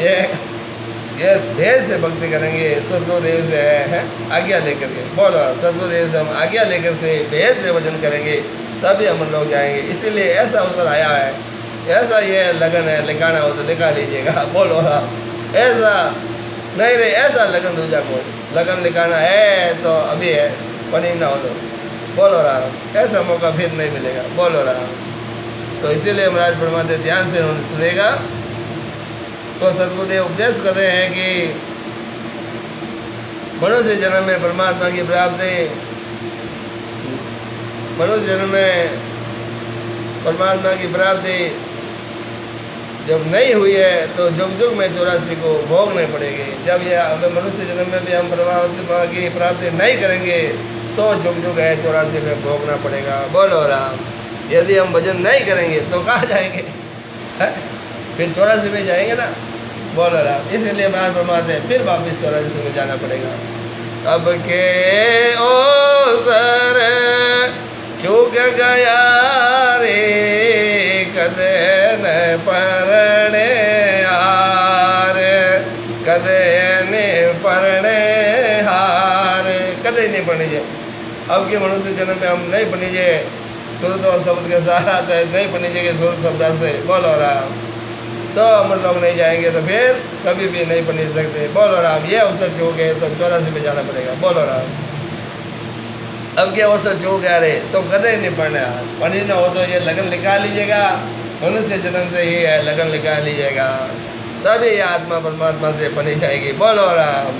ये भेद से भक्ति करेंगे, सदगुरुदेव से है आज्ञा लेकर के। बोलो सदगुरुदेव से हम आज्ञा लेकर से भेद से भजन करेंगे, तभी हम लोग जाएंगे। इसीलिए ऐसा अवसर आया है, ऐसा ये लगन है, लिखाना हो तो लिखा लीजिएगा। बोलो राम। ऐसा नहीं रे, ऐसा लगन दूजा कोई लगन लिखाना है तो अभी है, पनी ना हो तो। बोलो राम। ऐसा मौका फिर नहीं मिलेगा। बोलो राम। तो इसीलिए महाराज परमात्मा ध्यान से उन्होंने सुनेगा। तो सदगुरुदेव उपदेश कर रहे हैं कि मनुष्य जन्म में परमात्मा की प्राप्ति, मनुष्य जन्म में परमात्मा की प्राप्ति जब नहीं हुई है तो जुग जुग में 84 को भोगने पड़ेगी। जब ये हमें मनुष्य जन्म में भी हम परमात्मा की प्राप्ति नहीं करेंगे तो जुग जुग है 84 में भोगना पड़ेगा। बोलो राम। यदि हम भजन नहीं करेंगे तो कहाँ जाएंगे? फिर 84 में जाएंगे ना। बोलो राम। इसलिए महाराज परमात्मा फिर वापिस 84 में जाना पड़ेगा। अब के ओसर चूक गया रे, कदे न परणे हार, कदे न परणे हार, कदे नहीं पढ़ीजे। अब के मनुष्य जन्म में हम नहीं पढ़ीजे सुरत और शब्द के साथ, नहीं पढ़ीजे के सुरत शब्द से। बोलो राम। तो हम लोग नहीं जाएंगे तो फिर कभी भी नहीं पढ़ सकते। बोलो राम। ये अवसर चूक गए तो 84 में जाना पड़ेगा। बोलो राम। अब क्या अवसर चूक गया रे तो कदे नहीं पढ़ना, पढ़ी ना हो तो ये लगन लिखा लीजिएगा। मनुष्य जन्म से ही है, लगन लिखा लीजिएगा, तभी ये आत्मा परमात्मा से बनी जाएगी। बोलो राम।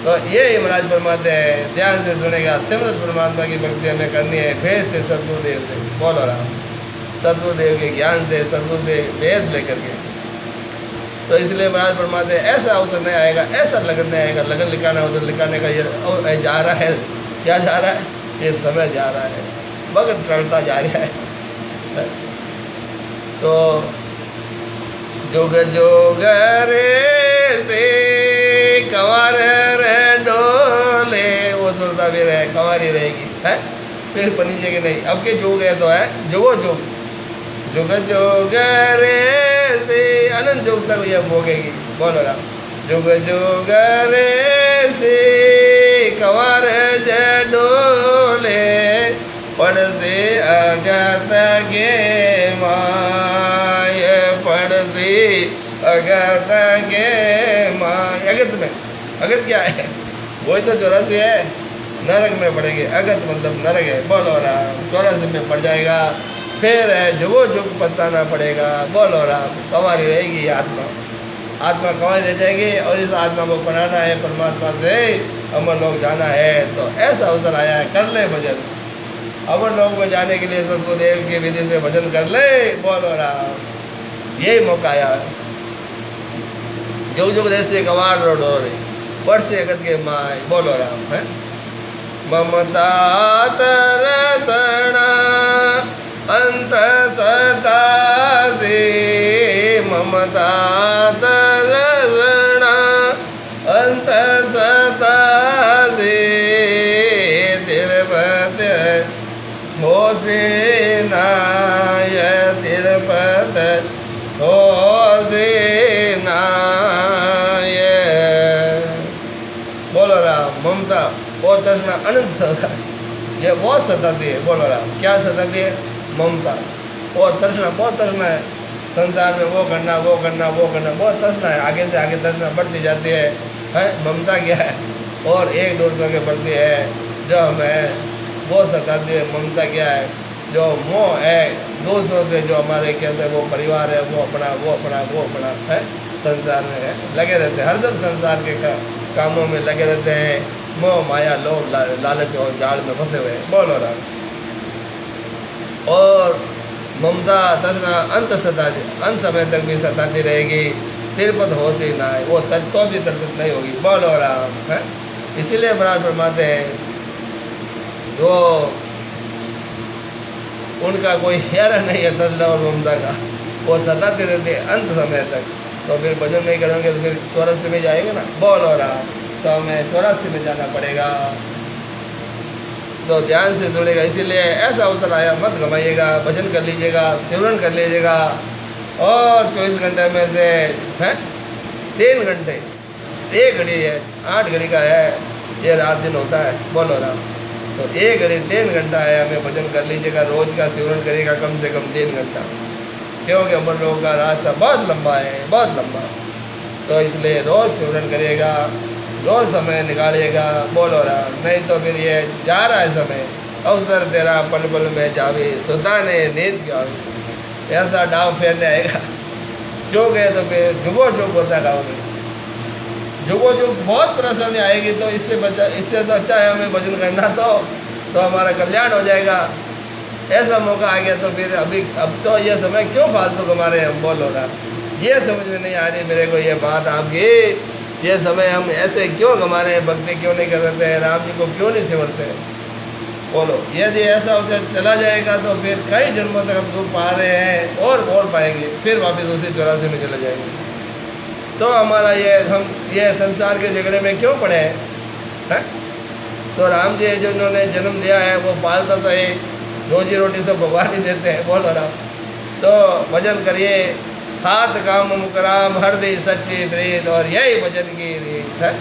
तो ये महाराज परमात्मा है, ध्यान से सुनेगा। सिमरत परमात्मा की भक्ति हमें करनी है भेद से, सदगुरुदेव से। बोलो राम। सदगुरुदेव के ज्ञान से, सदगुरु से वेद लेकर के। तो इसलिए महाराज परमात्मा ऐसा अवसर नहीं आएगा, ऐसा लगन नहीं आएगा। लगन लिखाना हो तो लिखाने का ये जा रहा है। क्या जा रहा है? ये समय जा रहा है, वक्त टलता जा रहा है। तो जोग जोग रे से कंवर रे डोले, वो सुनता भी रहे, कंवारी रहेगी है, फिर बनी जगह नहीं। अब के जोग है तो है जोगो जोग, जुग जोग रे से अनंत जोग तक ये भोगेगी। बोलो राम। जुग जोग रे से कंवर जे डोले, पड़ से अगत के माय, पड़ से अगत के माय। अगत में, अगत क्या है? वही तो 84 है, नरक में पड़ेंगे। अगत मतलब नरक है। बोलो राम। 84 में पड़ जाएगा, फिर है जुगो जुग पछताना पड़ेगा। बोलो राम। कंवारी रहेगी आत्मा, आत्मा कंवारी रह जाएगी। और इस आत्मा को बनाना है परमात्मा से, अमर लोग जाना है। तो ऐसा अवसर आया है, कर ले भजन। अमर लोग में जाने के लिए सदगुरुदेव की विधि से भजन कर ले। बोलो राम। यही मौका आया है। जुग जुग रहस्य कवाड़ रो डोरे, पड़ से अगत के माय। बोलो राम। है ममता तरसना अंत सता से, ममता तरसना अंत सता से, तिरुपत हो से नाय, तिरुपत हो से नाय। बोलो राम। ममता वो तृष्णा अनंत सता, ये बहुत सताती है। बोलो राम। क्या सताती है? ममता। वो तृष्णा, बहुत तृष्णा है संसार में, वो करना वो करना वो करना, बहुत तृष्णा है। आगे से आगे तृष्णा बढ़ती जाती है। ममता क्या है? और एक दूसरे के बढ़ती है जो हमें वो सताती है। ममता क्या है? जो मोह है दूसरों से, जो हमारे कहते हैं वो परिवार है, वो अपना वो अपना वो अपना है, संसार में है लगे रहते हैं। हरदम संसार के कामों में लगे रहते हैं। मोह माया लोभ लालच और जाल में फंसे हुए हैं। बोलो राम। और ममता तृष्णा अंत सताती, अंत समय तक भी सताती रहेगी। तिरपत होश ही ना है, वो तो भी तिरपत नहीं होगी। बोलो राम। है इसीलिए महाराज फरमाते हैं जो उनका कोई हेरा नहीं है तृष्णा और ममता का, वो सताते रहते अंत समय तक। तो फिर भजन नहीं करेंगे तो फिर 84 में जाएंगे ना। बोलो राम। तो हमें 84 में जाना पड़ेगा। तो ध्यान से सुनेगा। इसीलिए ऐसा अवसर आया मत गवाइएगा, भजन कर लीजिएगा, सिमरन कर लीजिएगा। और 24 घंटे में से हैं 3 घंटे, 1 घड़ी है, 8 घड़ी का है, ये रात दिन होता है, बोलो राम। तो 1 घड़ी 3 घंटा है, हमें भजन कर लीजिएगा। रोज का सिमरन करिएगा कम से कम 3 घंटा, क्योंकि हम लोगों का रास्ता बहुत लंबा है, बहुत लंबा। तो इसलिए रोज़ सिमरन करिएगा, रोज़ समय निकालिएगा, बोलो राम। नहीं तो फिर ये जा रहा है समय, अवसर तेरा पल पल में जावे, सुता ने नींद क्या ऐसा डाव फेरने आएगा। चूक है तो फिर जुगो चूक होता गाँव में, जुगो चूक बहुत परेशानी आएगी। तो इससे तो अच्छा है हमें भजन करना, तो हमारा कल्याण हो जाएगा। ऐसा मौका आ गया तो फिर अब तो ये समय क्यों फालतू कमा रहे हैं हम, बोलो ना। ये समझ में नहीं आ रही मेरे को ये बात आपकी, ये समय हम ऐसे क्यों कमा रहे हैं, भक्ति क्यों नहीं कर रहे हैं, राम जी को क्यों नहीं सिमरते हैं, बोलो। यदि ऐसा अवसर चला जाएगा तो फिर कई जन्मों तक हम दुख पा रहे हैं और पाएंगे, फिर वापस उसी 84 में चले जाएंगे। तो हमारा ये संसार के झगड़े में क्यों पड़े हैं? तो राम जी जो इन्होंने जन्म दिया है वो पालता तो है, रोजी रोटी सब भगवान ही देते हैं, बोलो राम। तो भजन करिए, हाथ काम मुकराम हृदय सच्ची प्रीत, और यही भजन की रीत है।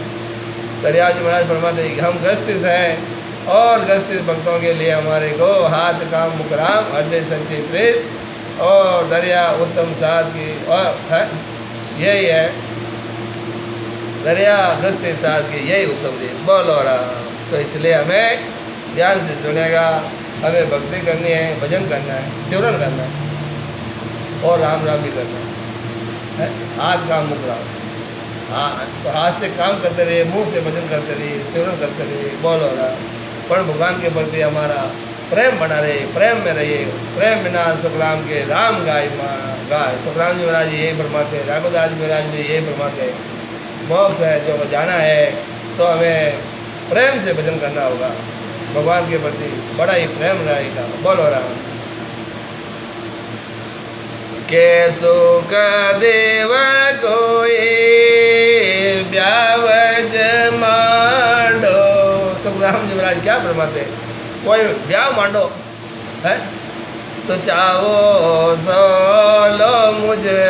दरिया जी महाराज फरमाते हैं हम ग्रस्तित हैं, और ग्रस्तित भक्तों के लिए हमारे को हाथ काम मुकराम हृदय सच्ची प्रीत, और दरिया उत्तम साथ की, और है यही है दरिया ग्रस्तित साथ की, यही उत्तम रीत, बोलो राम। तो इसलिए हमें ध्यान से सुनेगा, हमें भक्ति करनी है, भजन करना है, सिमरन करना है, और राम राम भी करना है। हाथ काम मुख राम, हाँ तो हाथ से काम करते रहिए, मुंह से भजन करते रहिए, सिमरन करते रहिए, बोलो राम। पर भगवान के प्रति हमारा प्रेम बना रहे, प्रेम में रहिए। प्रेम बिना सुखराम के राम गाय गाय। सुखराम जी महाराज यही फरमाते, राघवदास जी महाराज भी यही फरमाते, मोक्ष है जो जाना है तो हमें प्रेम से भजन करना होगा, भगवान के प्रति बड़ा ही प्रेम रहेगा, बोलो राम। के सुख देव कोई ब्यावज मांडो। सुखराम जी महाराज क्या फरमाते, कोई ब्याह मांडो है तो चाहो सो लो मुझे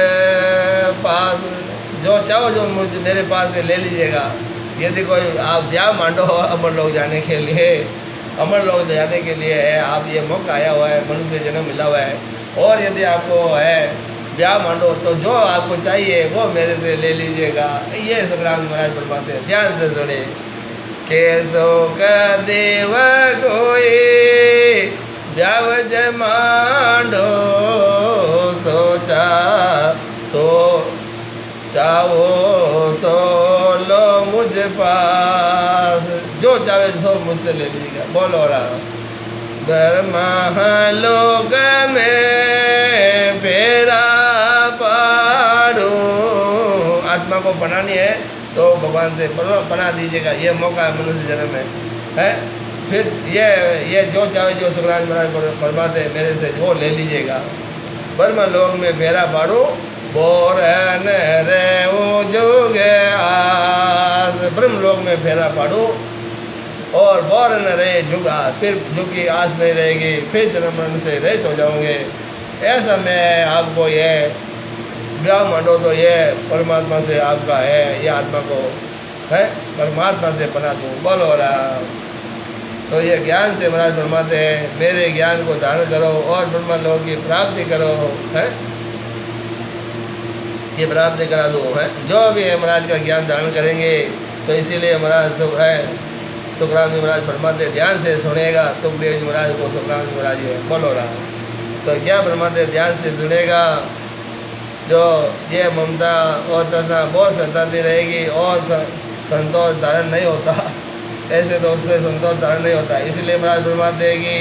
पास, जो चाहो जो मुझे मेरे पास से ले लीजिएगा। यदि कोई आप ब्याह मांडो अमर लोग जाने के लिए, अमर लोग जाने के लिए है, आप ये मौका आया हुआ है, मनुष्य जन्म मिला हुआ है, और यदि आपको है ब्याह मांडो तो जो आपको चाहिए वो मेरे से ले लीजिएगा। ये सुखराम महाराज फरमाते हैं, ध्यान से सुने। केसो का देव कोई ब्यावज मांडो, सोचा सो चाहो सो लो मुझ पास, जो चाहे सो मुझसे ले लीजिएगा, बोलो राम। ब्रह्मा लोक में फेरा पाड़ो, आत्मा को बनानी है तो भगवान से बना दीजिएगा, ये मौका है, मनुष्य जन्म है। फिर ये जो चाहे जो सुखराज महाराज फरमाते हैं मेरे से वो ले लीजिएगा। ब्रह्म लोक में फेरा पाड़ो, बोर रे वो जोगे आस, ब्रह्म लोक में फेरा पाड़ो और बोर न रहे जुगा, फिर जुग की आस नहीं रहेगी, फिर जन्म मरण से रहित हो जाओगे। ऐसा मैं आपको ये ब्याह मांडो तो ये परमात्मा से आपका है, ये आत्मा को है परमात्मा से बना दूँ, बोलो राम। तो ये ज्ञान से महाराज फरमाते हैं मेरे ज्ञान को धारण करो और ब्रह्म लोक की प्राप्ति करो, है ये प्राप्ति करा दो, है जो भी है महाराज का ज्ञान धारण करेंगे। तो इसीलिए महाराज सुख है, सुखराम जी महाराज फरमाते ध्यान से सुनेगा, सुखदेव जी महाराज को सुखराम जी महाराज है, बोलो राम। तो क्या फरमाते ध्यान से सुनेगा, जो ये ममता और तृष्णा बहुत सताती रहेगी और संतोष धारण नहीं होता, ऐसे तो उससे संतोष धारण नहीं होता। इसलिए महाराज फरमाते हैं कि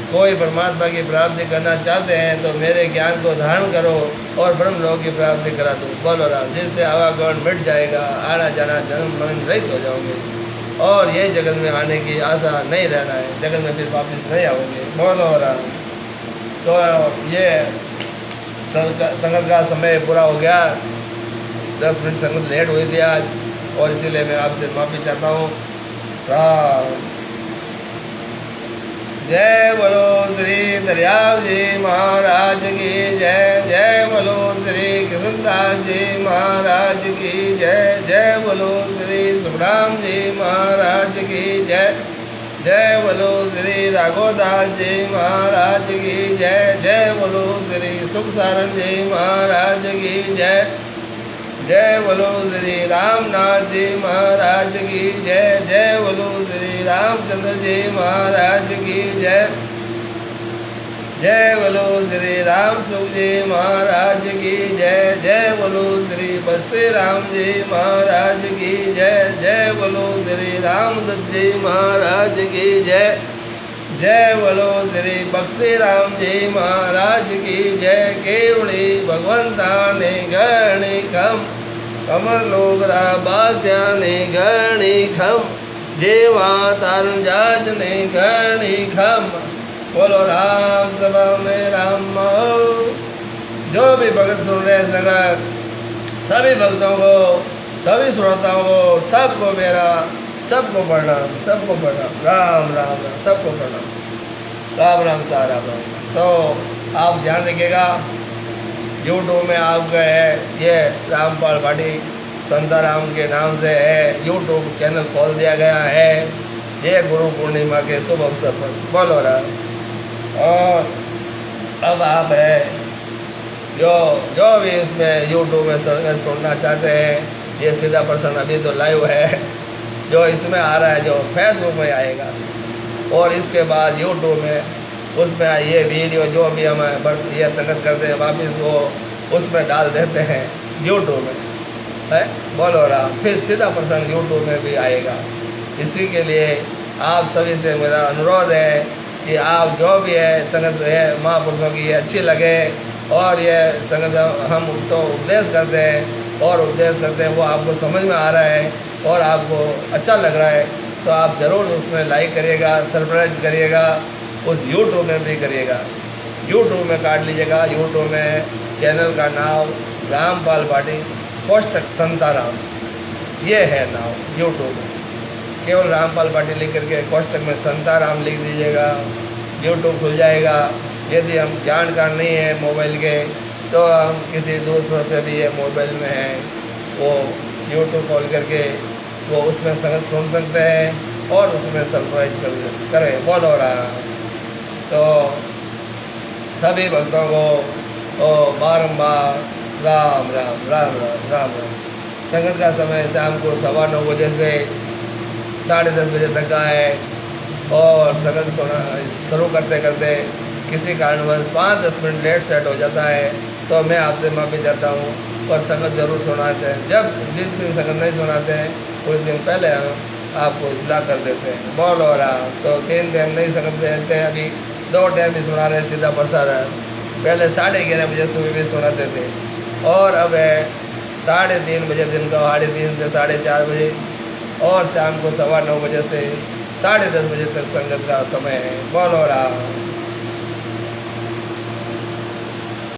कोई परमात्मा की प्राप्ति करना चाहते हैं तो मेरे ज्ञान को धारण करो और ब्रह्म लोक की प्राप्ति करा दो, बोलो राम। जिससे आवागमन मिट जाएगा, आना जाना जन्म मरण रहित हो जाओगे और ये जगत में आने की आशा नहीं रहना है, जगत में फिर वापस नहीं आओगे, बोलो राम। तो ये संगत का समय पूरा हो गया, 10 मिनट संगत लेट हुई थी आज, और इसीलिए मैं आपसे माफ़ी चाहता हूँ। राम जय बोलो श्री दरियाव जी महाराज की जय। जय बोलो श्री कृष्णदास जी महाराज की जय। जय बोलो श्री सुखराम जी महाराज की जय। जय बोलो श्री राघोदास जी महाराज की जय। जय बोलो श्री सुखसारण जी महाराज की जय। जय बोलो श्री रामनाथ जी महाराज की जय। जय बोलो श्री रामचंद्र जी महाराज की जय। जय बोलो श्री राम सुख जी महाराज की जय। जय बोलो श्री बस्ती राम जी महाराज की जय। जय बोलो श्री रामदत्त जी महाराज की जय। जय बोलो श्री बक्सी राम जी महाराज की जय। केवड़ी भगवंता ने गणी खम कमर लोगरा बास्या ने गणी खम जेवा तारन जाज ने गणी खम। बोलो राम सभा में राम। जो भी भगत सुन रहे संगत, सभी भक्तों को, सभी श्रोताओं को, सबको मेरा सबको प्रणाम, सबको प्रणाम। राम राम राम, सबको प्रणाम। राम राम सा राम राम सा। तो आप ध्यान रखिएगा, यूट्यूब में आपका है ये रामपाल भाटी संताराम के नाम से है यूट्यूब चैनल खोल दिया गया है। ये गुरु पूर्णिमा के शुभ अवसर पर बोलो राम। और अब आप है जो भी इसमें यूट्यूब में सुनना चाहते हैं, ये सीधा पर्सन अभी तो लाइव है, जो इसमें आ रहा है, जो फेसबुक में आएगा, और इसके बाद यूट्यूब में उसमें ये वीडियो जो भी हम ये संगत करते हैं वापस वो उसमें डाल देते हैं यूट्यूब में है। बोलो राम। फिर सीधा पर्सन यूट्यूब में भी आएगा। इसी के लिए आप सभी से मेरा अनुरोध है कि आप जो भी है संगत है महापुरुषों की ये अच्छी लगे, और ये संगत हम तो उपदेश करते हैं और उपदेश करते हैं वो आपको समझ में आ रहा है और आपको अच्छा लग रहा है, तो आप ज़रूर उसमें लाइक करिएगा, सब्सक्राइब करिएगा, उस यूट्यूब में भी करिएगा। यूट्यूब में काट लीजिएगा, यूट्यूब में चैनल का नाम रामपाल भाटी कोष्टक संताराम, ये है नाम यूट्यूब में। केवल रामपाल भाटी लिख करके कोष्टक में संताराम लिख दीजिएगा, यूट्यूब खुल जाएगा। यदि हम जानकार नहीं है मोबाइल के, तो हम किसी दूसरों से भी ये मोबाइल में है वो यूट्यूब खोल करके वो उसमें संगत सुन सकते हैं और उसमें सब्सक्राइब करें। बोलो राम। तो सभी भक्तों को बारंबार राम राम राम राम राम राम। संगत का समय शाम को 9:15 बजे से 10:30 बजे तक का है, और संगत सुना शुरू करते करते किसी कारणवश 5-10 मिनट लेट सेट हो जाता है, तो मैं आपसे माफ़ी चाहता हूँ। और संगत जरूर सुनाते हैं, जब जिस दिन संगत नहीं सुनाते हैं कुछ दिन पहले हम आपको इतला कर देते हैं। बोलो राम। तो 3 टाइम नहीं संगत देते हैं, अभी 2 टाइम भी सुना रहे हैं सीधा प्रसारण। पहले 11:30 बजे सुबह भी सुनाते थे, और अब है 3:30 बजे दिन का, 3:30 से 4:30 बजे, और शाम को 9:15 बजे से 10:30 बजे तक संगत का समय है। बोलो राम।